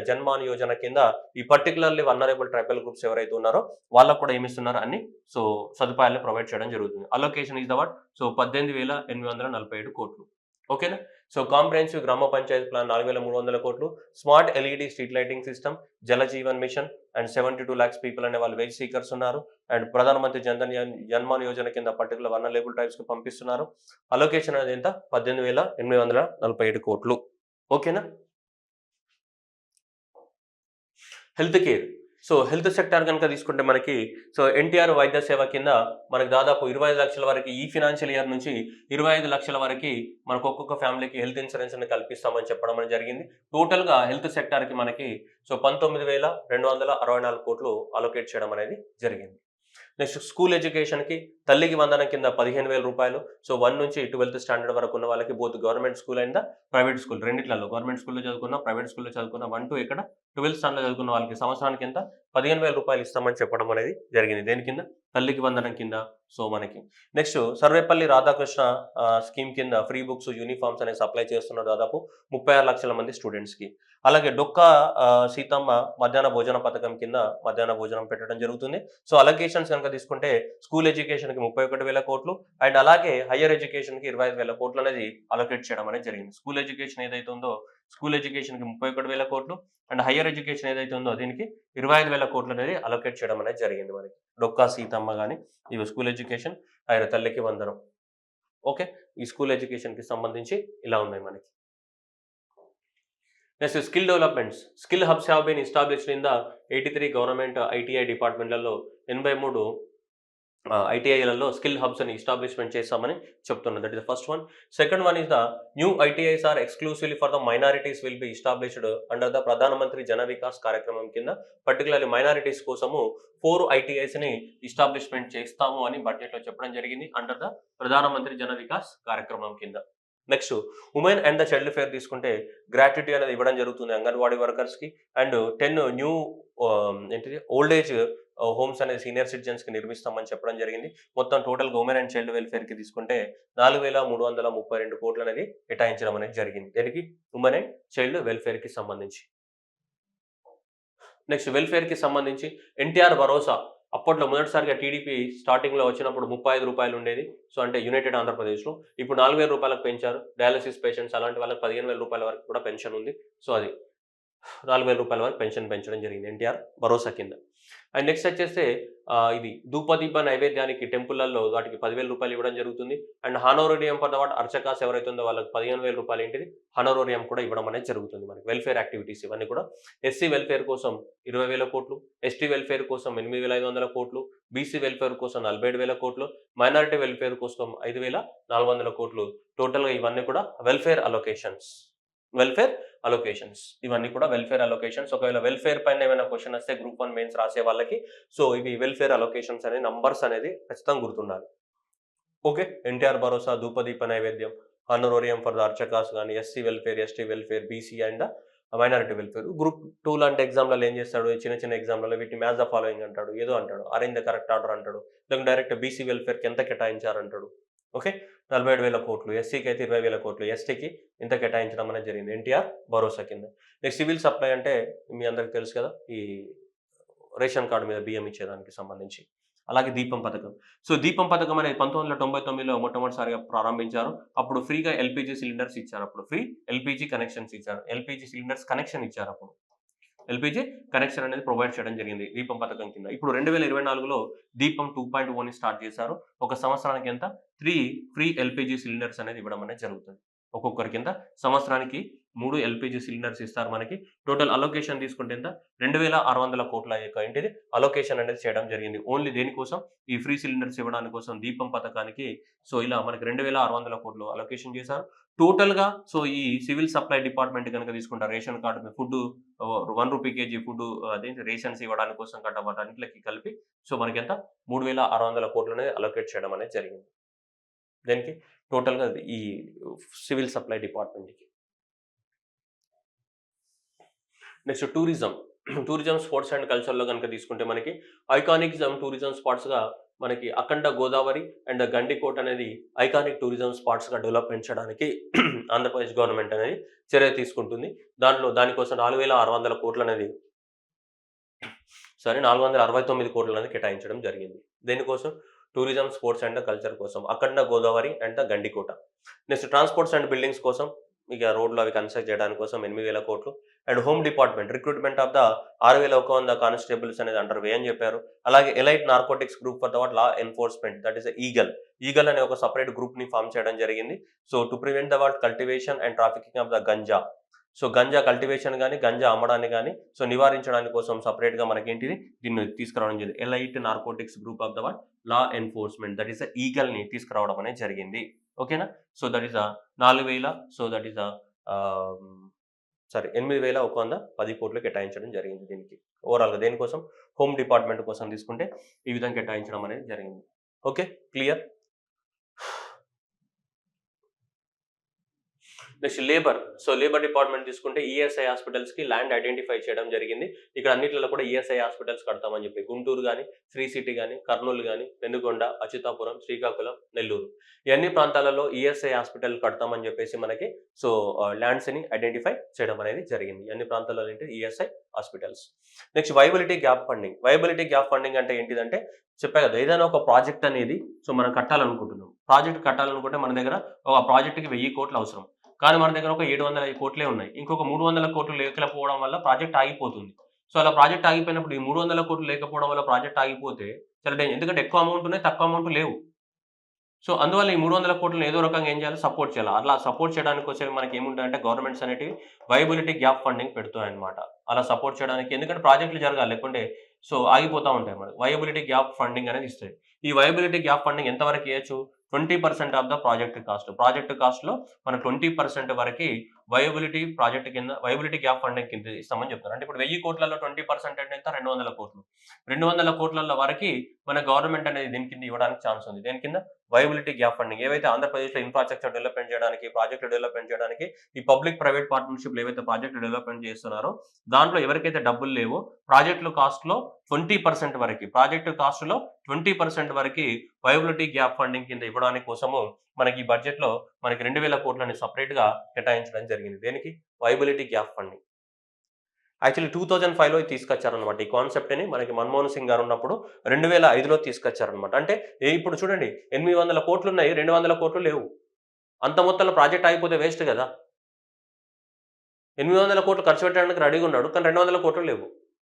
జన్మాన్ యోజన కింద ఈ పర్టికులర్లీ వల్నరబుల్ ట్రైబల్ గ్రూప్స్ ఎవరైతే ఉన్నారో వాళ్ళకు కూడా ఏమిస్తున్నారు అన్ని సో సదుపాయాలు ప్రొవైడ్ చేయడం జరుగుతుంది. Allocation is the what, so 18,847 కోట్లు. ఓకేనా. సో కాంప్రహెన్సివ్ గ్రామ పంచాయతీ ప్లాన్ 4,300 కోట్లు, smart LED street lighting system, Jal Jeevan mission and 72 lakhs people అనే వాళ్ళు వెజ్ సీకర్స్ ఉన్నారు. అండ్ ప్రధానమంత్రి జన్మాన్ యోజన కింద పర్టికులర్ వల్నరబుల్ ట్రైబ్స్ కి పంపిస్తున్నారు. అలొకేషన్ అనేది ఎంత, 18,847 కోట్లు. ఓకేనా. Health care. So health sector కనుక తీసుకుంటే మనకి సో ఎన్టీఆర్ వైద్య సేవ కింద మనకి దాదాపు 25 లక్షల వరకు ఈ ఫినాన్షియల్ ఇయర్ నుంచి 25 లక్షల వరకు మనకు ఒక్కొక్క ఫ్యామిలీకి హెల్త్ ఇన్సూరెన్స్ ని కల్పిస్తామని చెప్పడం అనేది జరిగింది. టోటల్గా హెల్త్ సెక్టార్కి మనకి సో 19,264 కోట్లు అలొకేట్ చేయడం అనేది జరిగింది. నెక్స్ట్ స్కూల్ ఎడ్యుకేషన్కి తల్లికి వందనం కింద 15,000 రూపాయలు. సో 1 నుంచి 12th స్టాండర్డ్ వరకు ఉన్న వాళ్ళకి both government school and private school రెండిట్లలో, గవర్నమెంట్ స్కూల్లో చదువుకున్న, ప్రైవేట్ స్కూల్లో చదువుకున్న 1 to ఇక్కడ 12th స్టాండర్డ్ చదువుకున్న వాళ్ళకి సంవత్సరానికి ఎంత, 15,000 రూపాయలు ఇస్తామని చెప్పడం అనేది జరిగింది. దేని కింద, తల్లికి వందనం కింద. సో మనకి నెక్స్ట్ సర్వేపల్లి రాధాకృష్ణ స్కీమ్ కింద ఫ్రీ బుక్స్, యూనిఫామ్స్ అనేది సప్లై చేస్తున్నారు దాదాపు 36 లక్షల మంది స్టూడెంట్స్కి. అలాగే డొక్కా సీతమ్మ మధ్యాహ్న భోజన పథకం కింద మధ్యాహ్న భోజనం పెట్టడం జరుగుతుంది. సో అలొకేషన్స్ కనుక తీసుకుంటే స్కూల్ ఎడ్యుకేషన్కి 31,000 కోట్లు అండ్ అలాగే హయ్యర్ ఎడ్యుకేషన్కి 25,000 కోట్లు అనేది అలొకేట్ చేయడం అనేది జరిగింది. స్కూల్ ఎడ్యుకేషన్ ఏదైతే ఉందో స్కూల్ ఎడ్యుకేషన్కి 31,000 కోట్లు అండ్ హయ్యర్ ఎడ్యుకేషన్ ఏదైతే ఉందో దీనికి 25,000 కోట్లు అనేది అలొకేట్ చేయడం అనేది జరిగింది మనకి. డొక్కా సీతమ్మ కానీ ఇవి స్కూల్ ఎడ్యుకేషన్, ఆయన తల్లికి వందనం. ఓకే. ఈ స్కూల్ ఎడ్యుకేషన్కి సంబంధించి ఇలా ఉన్నాయి మనకి. Next skill developments. Skill hubs have been established in the 83 government ITI డిపార్ట్మెంట్లలో 83 ఐటీఐలలో స్కిల్ హబ్స్ అని ఎస్టాబ్లిష్మెంట్ చేస్తామని చెప్తున్నారు. That is the first one. Second one is the new ITIs are exclusively for the minorities will be established under the Pradhan Mantri Jan Vikas కార్యక్రమం కింద. Particularly minorities కోసము 4 ITIs ని establishment చేస్తాము అని బడ్జెట్ లో చెప్పడం జరిగింది అండర్ ద ప్రధానమంత్రి జన వికాస్ కార్యక్రమం కింద. Next women and the child fair తీసుకుంటే గ్రాట్యుటీ అనేది ఇవ్వడం జరుగుతుంది అంగన్వాడీ వర్కర్స్ కి అండ్ 10 న్యూ ఏంటిది ఓల్డ్ ఏజ్ హోమ్స్ అనేది సీనియర్ సిటిజన్స్ కి నిర్మిస్తామని చెప్పడం జరిగింది. మొత్తం total women and child welfare కి తీసుకుంటే 4,332 కోట్లు అనేది కేటాయించడం అనేది జరిగింది. దీనికి ఉమెన్ అండ్ చైల్డ్ వెల్ఫేర్ కి సంబంధించి. నెక్స్ట్ వెల్ఫేర్ కి సంబంధించి ఎన్టీఆర్ భరోసా అప్పట్లో మొదటిసారిగా టీడీపీ స్టార్టింగ్లో వచ్చినప్పుడు 35 రూపాయలు ఉండేది. సో అంటే యునైటెడ్ ఆంధ్రప్రదేశ్లో ఇప్పుడు 4,000 రూపాయలకు పెంచారు. డయాలసిస్ పేషెంట్స్ అలాంటి వాళ్ళకి 15,000 రూపాయల వరకు కూడా పెన్షన్ ఉంది. సో అది 4,000 రూపాయల వరకు పెన్షన్ పెంచడం జరిగింది ఎన్టీఆర్ భరోసా కింద. అండ్ నెక్స్ట్ వచ్చేస్తే ఇది ధూపదీప నైవేద్యానికి టెంపుల్లలో వాటికి 10,000 రూపాయలు ఇవ్వడం జరుగుతుంది. అండ్ హానోరోరియం ఫర్ ద వాట్ అర్చకాస్ ఎవరైతే ఉందో వాళ్ళకి 15,000 రూపాయలు ఏంటిది హానోరోరియం కూడా ఇవ్వడం అనేది జరుగుతుంది మనకి. వెల్ఫేర్ యాక్టివిటీస్ ఇవన్నీ కూడా. ఎస్సీ వెల్ఫేర్ కోసం 20,000 కోట్లు, ఎస్టీ వెల్ఫేర్ కోసం 8,500 కోట్లు, బీసీ వెల్ఫేర్ కోసం 47,000 కోట్లు, మైనారిటీ వెల్ఫేర్ కోసం 5,400 కోట్లు. టోటల్గా ఇవన్నీ కూడా వెల్ఫేర్ అలొకేషన్స్. ఇవన్నీ కూడా వెల్ఫేర్ అలొకేషన్స్. ఒకవేళ వెల్ఫేర్ పైన ఏమైనా క్వశ్చన్ వస్తే గ్రూప్ 1 మెయిన్స్ రాసే వాళ్ళకి సో ఇవి వెల్ఫేర్ అలొకేషన్స్ అనే నంబర్స్ అనేది ఖచ్చితంగా గుర్తుండాలి. ఓకే. ఎన్టీఆర్ భరోసా, ధూపదీప నైవేద్యం, హానోరోరియం ఫర్ ద అర్చకాస్ కానీ, SC welfare, ST welfare, BC and minority welfare. Group 2 లాంటి ఎగ్జామ్లలో ఏం చేస్తాడు, చిన్న ఎగ్జామ్లలో వీటిని మ్యాచ్ ద ఫాలోయింగ్ అంటాడు, ఏదో అంటాడు, అరేంజ్ ద కరెక్ట్ ఆర్డర్ అంటాడు, లేకపోతే డైరెక్ట్ బీసీ వెల్ఫేర్కి ఎంత కేటాయించారంటాడు. ఓకే, 47,000 కోట్లు, ఎస్సీకి అయితే 20,000 కోట్లు, ఎస్టీకి ఇంత కేటాయించడం అనేది జరిగింది ఎన్టీఆర్ భరోసా కింద. నెక్స్ట్ సివిల్ సప్లై అంటే మీ అందరికి తెలుసు కదా, ఈ రేషన్ కార్డు మీద బియ్యం ఇచ్చేదానికి సంబంధించి. అలాగే దీపం పథకం. సో దీపం పథకం అనేది 1999లో మొట్టమొదటిసారిగా ప్రారంభించారు. అప్పుడు ఫ్రీగా ఎల్‌పీజీ సిలిండర్స్ ఇచ్చారు. అప్పుడు ఫ్రీ ఎల్‌పీజీ కనెక్షన్స్ ఇచ్చారు. ఎల్‌పీజీ సిలిండర్స్ కనెక్షన్ ఇచ్చారు అప్పుడు. ఎల్‌పీజీ కనెక్షన్ అనేది ప్రొవైడ్ చేయడం జరిగింది దీపం పథకం కింద. ఇప్పుడు 2024లో దీపం 2.0ని స్టార్ట్ చేశారు. ఒక సంవత్సరానికి ఎంత 3 ఫ్రీ ఎల్‌పీజీ సిలిండర్స్ అనేది ఇవ్వడం అనేది జరుగుతుంది. ఒక్కొక్కరి కింద సంవత్సరానికి 3 ఎల్‌పీజీ సిలిండర్స్ ఇస్తారు మనకి. టోటల్ అలొకేషన్ తీసుకుంటే ఎంత 2,600 కోట్ల యొక్క ఏంటిది అలొకేషన్ అనేది చేయడం జరిగింది. ఓన్లీ దేనికోసం ఈ ఫ్రీ సిలిండర్స్ ఇవ్వడానికి కోసం దీపం పథకానికి. సో ఇలా మనకి 2,600 కోట్లు అలొకేషన్ చేశారు. టోటల్‌గా సో ఈ సివిల్ సప్లై డిపార్ట్‌మెంట్ గనుక తీసుకుంటే రేషన్ కార్డ్ మీద ఫుడ్ ₹1 కేజీ ఫుడ్ అదేంటి రేషన్స్ ఇవ్వడానికి కోసం గట్రా వాటన్నిటికి కలిపి సో మనకెంత 3,600 కోట్లనేది అలొకేట్ చేయడం అనేది జరిగింది. దేనికి టోటల్‌గా ఈ సివిల్ సప్లై డిపార్ట్‌మెంట్‌కి. Next tourism. Tourism, sports and కల్చర్‌లో గనుక తీసుకుంటే మనకి ఐకానిక్ టూరిజం స్పాట్స్‌గా మనకి అఖండ గోదావరి అండ్ గండికోట అనేది ఐకానిక్ టూరిజం స్పాట్స్‌గా డెవలప్‌మెంట్ చేయడానికి ఆంధ్రప్రదేశ్ గవర్నమెంట్ అనేది చర్య తీసుకుంటుంది. దానికోసం 4,600 కోట్లనేది 469 కోట్లనేది కేటాయించడం జరిగింది. దేనికోసం టూరిజం, స్పోర్ట్స్ అండ్ కల్చర్ కోసం Akhanda Godavari and Gandikota. Next transports and buildings కోసం ఇక రోడ్లు అవి కన్స్ట్రక్ట్ చేయడానికి కోసం 8,000 కోట్లు. And home department recruitment of the 6,100 constables అనేది అండర్ వే అని చెప్పారు. అలాగే elite narcotics group for the law enforcement that is Eagle అనే ఒక సెపరేట్ గ్రూప్ ని ఫామ్ చేయడం జరిగింది. So to prevent the cultivation and trafficking of the ganja. So ganja cultivation కానీ గంజా అమ్మడాన్ని కానీ సో నివారించడానికి కోసం సపరేట్గా మనకేంటిది దీన్ని తీసుకురావడం జరిగింది. Elite narcotics group of the law enforcement that is ఈగల్ని తీసుకురావడం అనేది జరిగింది. ఓకేనా. So that is 4,000 so that is 8,110 కోట్లు కేటాయించడం జరిగింది దీనికి. ఓవరాల్గా దేనికోసం హోమ్ డిపార్ట్మెంట్ కోసం తీసుకుంటే ఈ విధంగా కేటాయించడం అనేది జరిగింది. Okay, clear. Next labour. So labour department తీసుకుంటే ఈఎస్ఐ హాస్పిటల్స్కి ల్యాండ్ ఐడెంటిఫై చేయడం జరిగింది. ఇక్కడ అన్నింటిలో కూడా ఈఎస్ఐ హాస్పిటల్స్ కడతామని చెప్పి గుంటూరు కానీ, శ్రీ సిటీ కానీ, కర్నూలు కానీ, పెనుగొండ, అచ్యుతాపురం, శ్రీకాకుళం, నెల్లూరు ఈ అన్ని ప్రాంతాలలో ఈఎస్ఐ హాస్పిటల్ కడతామని చెప్పేసి మనకి సో ల్యాండ్స్ని ఐడెంటిఫై చేయడం అనేది జరిగింది. అన్ని ప్రాంతాలలో ఏంటి ESI hospitals. Next viability gap funding. Viability gap funding అంటే ఏంటిదంటే చెప్పా కదా, ఏదైనా ఒక ప్రాజెక్ట్ అనేది సో మనం కట్టాలనుకుంటున్నాం. ప్రాజెక్ట్ కట్టాలనుకుంటే మన దగ్గర ఒక ప్రాజెక్ట్కి 1,000 కోట్లు అవసరం. కానీ మన దగ్గర ఒక 700 కోట్లే ఉన్నాయి. ఇంకొక 300 కోట్లు లేకపోవడం వల్ల ప్రాజెక్ట్ ఆగిపోతుంది. సో అలా ప్రాజెక్ట్ ఆగిపోయినప్పుడు ఈ 300 కోట్లు లేకపోవడం వల్ల ప్రాజెక్ట్ ఆగిపోతే చాలా ఎందుకంటే ఎక్కువ అమౌంట్ ఉన్నాయి, తక్కువ అమౌంట్ లేవు. సో అందువల్ల ఈ 300 కోట్లను ఏదో రకంగా ఏం చేయాలి, సపోర్ట్ చేయాలి. అలా సపోర్ట్ చేయడానికి వచ్చే మనకి ఏముంటాయంటే గవర్నమెంట్స్ అనేటివి వైబిలిటీ గ్యాప్ ఫండింగ్ పెడుతాయన్నమాట. అలా సపోర్ట్ చేయడానికి, ఎందుకంటే ప్రాజెక్టులు జరగాలి, లేకుంటే సో ఆగిపోతూ ఉంటాయి. మనకి వైబిలిటీ గ్యాప్ ఫండింగ్ అనేది ఇస్తాయి. ఈ వైబిలిటీ గ్యాప్ ఫండింగ్ ఎంతవరకు ఇవ్వచ్చు, 20% of the project cost. Project కాస్ట్లో మన 20% వరకు ప్రాజెక్ట్ కింద వైబిలిటీ గ్యాప్ ఫండింగ్ కింద ఇస్తామని చెప్తారు. అంటే ఇప్పుడు 1,000 కోట్లలో 20% అంటే ఎంత, 200 కోట్లు. 200 కోట్ల వరకు మన గవర్నమెంట్ అనేది దీని కింద ఇవ్వడానికి ఛాన్స్ ఉంది. దేని కింద వైబిలిటీ గ్యాప్ ఫండింగ్. ఏవైతే ఆంధ్రప్రదేశ్లో ఇన్ఫ్రాస్ట్రక్చర్ డెవలప్మెంట్ చేయడానికి, ప్రాజెక్టు డెవలప్మెంట్ చేయడానికి ఈ పబ్లిక్ ప్రైవేట్ పార్ట్నర్షిప్లు ఏవైతే ప్రాజెక్టు డెవలప్మెంట్ చేస్తున్నారో దాంట్లో ఎవరికైతే డబ్బులు లేవో ప్రాజెక్టుల కాస్ట్లో 20% వరకు, ప్రాజెక్టు కాస్ట్లో 20% వరకు వైబిలిటీ గ్యాప్ ఫండింగ్ కింద ఇవ్వడానికి కోసము మనకి ఈ బడ్జెట్లో మనకి 2,000 కోట్లని సపరేట్గా కేటాయించడం జరిగింది. దేనికి, వైబిలిటీ గ్యాప్ ఫండింగ్. యాక్చువల్లీ 2005లో తీసుకొచ్చారనమాట. ఈ కాన్సెప్ట్ని మనకి మన్మోహన్ సింగ్ గారు ఉన్నప్పుడు 2005లో తీసుకొచ్చారనమాట. అంటే ఇప్పుడు చూడండి 800 కోట్లు ఉన్నాయి, 200 కోట్లు లేవు. అంత మొత్తంలో ప్రాజెక్ట్ ఆగిపోతే వేస్ట్ కదా. 800 కోట్లు ఖర్చు పెట్టడానికి రెడీగా ఉన్నాడు, కానీ 200 కోట్లు లేవు.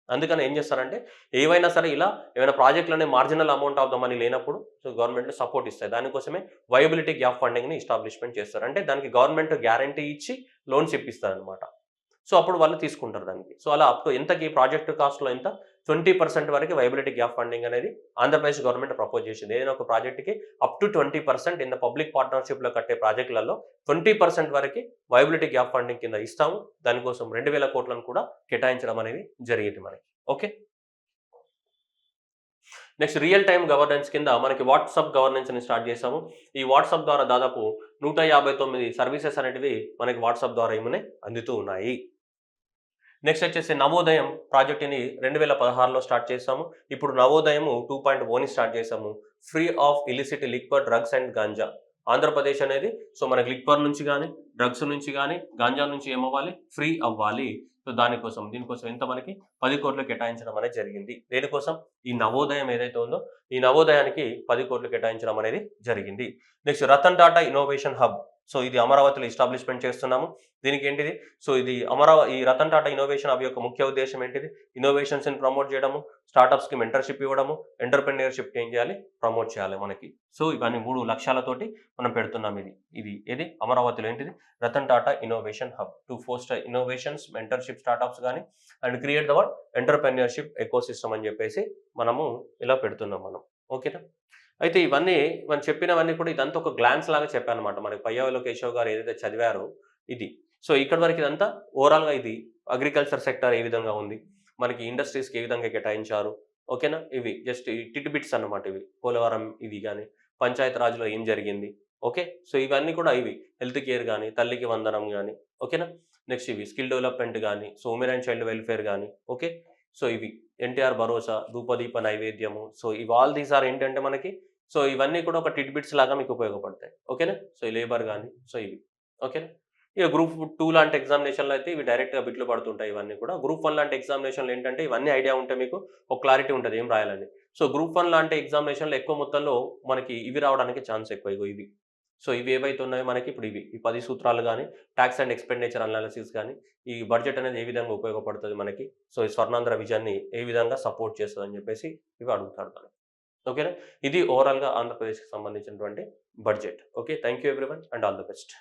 అందుకని ఏం చేస్తారంటే ఏవైనా సరే ఇలా ఏమైనా ప్రాజెక్టులనే marginal amount of the money లేనప్పుడు సో గవర్నమెంట్ సపోర్ట్ ఇస్తాయి. దానికోసమే వైబిలిటీ గ్యాప్ ఫండింగ్ని ఎస్టాబ్లిష్మెంట్ చేస్తారు. అంటే దానికి గవర్నమెంట్ గ్యారంటీ ఇచ్చి లోన్స్ ఇప్పిస్తారు అనమాట. సో అప్పుడు వాళ్ళు తీసుకుంటారు దానికి. సో అలా అప్ టు ఎంతకి ప్రాజెక్ట్ కాస్ట్లో ఎంత 20% వరకు వైబిలిటీ గ్యాప్ ఫండింగ్ అనేది ఆంధ్రప్రదేశ్ గవర్నమెంట్ ప్రపోజ్ చేసింది. ఏదైనా ఒక ప్రాజెక్ట్కి up to 20% in the public పార్ట్నర్షిప్లో కట్టే ప్రాజెక్టులలో 20% వరకు వైబిలిటీ గ్యాప్ ఫండింగ్ కింద ఇస్తాము. దానికోసం 2,000 కోట్లను కూడా కేటాయించడం అనేది జరిగింది మనకి. Okay. Next real time governance కింద మనకి వాట్సాప్ గవర్నెన్స్ అని స్టార్ట్ చేసాము. ఈ వాట్సాప్ ద్వారా దాదాపు 159 సర్వీసెస్ అనేటివి మనకి వాట్సాప్ ద్వారా ఏమనే అందుతూ ఉన్నాయి. నెక్స్ట్ వచ్చేసి నవోదయం ప్రాజెక్ట్ని 2016లో స్టార్ట్ చేసాము. ఇప్పుడు నవోదయం 2.0ని స్టార్ట్ చేసాము. Free of illicit liquid drugs and ganja. Andhra Pradesh అనేది సో మనకి లిక్వర్ నుంచి కానీ, డ్రగ్స్ నుంచి కానీ, గాంజా నుంచి ఏమవ్వాలి, ఫ్రీ అవ్వాలి. సో దీనికోసం ఎంత మనకి 10 కోట్లు కేటాయించడం అనేది జరిగింది. దేనికోసం, ఈ నవోదయం ఏదైతే ఉందో ఈ నవోదయానికి 10 కోట్లు కేటాయించడం అనేది జరిగింది. Next Ratan Tata innovation hub. So ఇది అమరావతిలో ఎస్టాబ్లిష్మెంట్ చేస్తున్నాము. దీనికి ఏంటిది, సో ఇది ఈ రతన్ టాటా ఇన్నోవేషన్ హబ్ యొక్క ముఖ్య ఉద్దేశం ఏంటిది, ఇన్నోవేషన్స్ని ప్రమోట్ చేయడము, స్టార్టప్స్కి మెంటర్షిప్ ఇవ్వడము, ఎంటర్‌ప్రెన్యూర్‌షిప్ ఏం చేయాలి, ప్రమోట్ చేయాలి మనకి. సో ఇవన్నీ 3 లక్ష్యాలతోటి మనం పెడుతున్నాం. ఇది అమరావతిలో ఏంటిది, Ratan Tata innovation hub to foster innovations, mentorship startups కానీ and create the entrepreneurship ecosystem అని చెప్పేసి మనము ఇలా పెడుతున్నాం మనం. ఓకేనా. అయితే ఇవన్నీ మనం చెప్పినవన్నీ కూడా ఇదంతా ఒక గ్లాన్స్ లాగా చెప్పానమాట. మనకి పయ్యావుల కేశవ్ గారు ఏదైతే చదివారో ఇది. సో ఇక్కడి వరకు ఇదంతా ఓవరాల్‌గా ఇది అగ్రికల్చర్ సెక్టార్ ఏ విధంగా ఉంది, మనకి ఇండస్ట్రీస్‌కి ఏ విధంగా కేటాయించారు. ఓకేనా. ఇవి జస్ట్ ఈ టిట్ బిట్స్ అన్నమాట ఇవి. పోలవరం ఇది గాని, పంచాయత్ రాజ్‌లో ఏం జరిగింది. ఓకే. సో ఇవన్నీ కూడా ఇవి హెల్త్ కేర్ గాని, తల్లికి వందనం గాని, ఓకేనా. నెక్స్ట్ ఇవి స్కిల్ డెవలప్‌మెంట్ గాని, so women and child welfare గాని, ఓకే. సో ఇవి ఎన్టీఆర్ భరోసా, ధూపదీప నైవేద్యము. సో ఆల్ దీస్ ఆర్ ఏంటంటే మనకి, సో ఇవన్నీ కూడా ఒక టిట్ బిట్స్ లాగా మీకు ఉపయోగపడతాయి. ఓకేనా. సో ఈ లేబర్ గాని, సో ఇవి. ఓకేనా. ఇక గ్రూప్ 2 లాంటి ఎగ్జామినేషన్‌లో అయితే ఇవి డైరెక్ట్‌గా బిట్లు పడుతుంటాయి ఇవన్నీ కూడా. గ్రూప్ 1 లాంటి ఎగ్జామినేషన్‌లో ఏంటంటే ఇవన్నీ ఐడియా ఉంటే మీకు ఒక క్లారిటీ ఉంటది ఏం రాయాలని. సో గ్రూప్ 1 లాంటి ఎగ్జామినేషన్‌లో ఎక్కువ మొత్తంలో మనకి ఇవి రావడానికి ఛాన్స్ ఎక్కువ. ఇవి. సో ఇవి ఏవైతే ఉన్నాయో మనకి ఇప్పుడు ఈ 10 సూత్రాలు గాని, టాక్స్ అండ్ ఎక్స్‌పెండిచర్ అనాలిసిస్ గాని, ఈ బడ్జెట్ అనేది ఏ విధంగా ఉపయోగపడుతది మనకి, సో ఈ స్వర్ణాంధ్ర విజన్‌ని ఏ విధంగా సపోర్ట్ చేస్తదని చెప్పేసి ఇవి అడుగుతాడు మనకి. ఓకేనా. ఇది ఓవరాల్‌గా ఆంధ్రప్రదేశ్‌కి సంబంధించినటువంటి budget. Okay. Thank you everyone and all the best.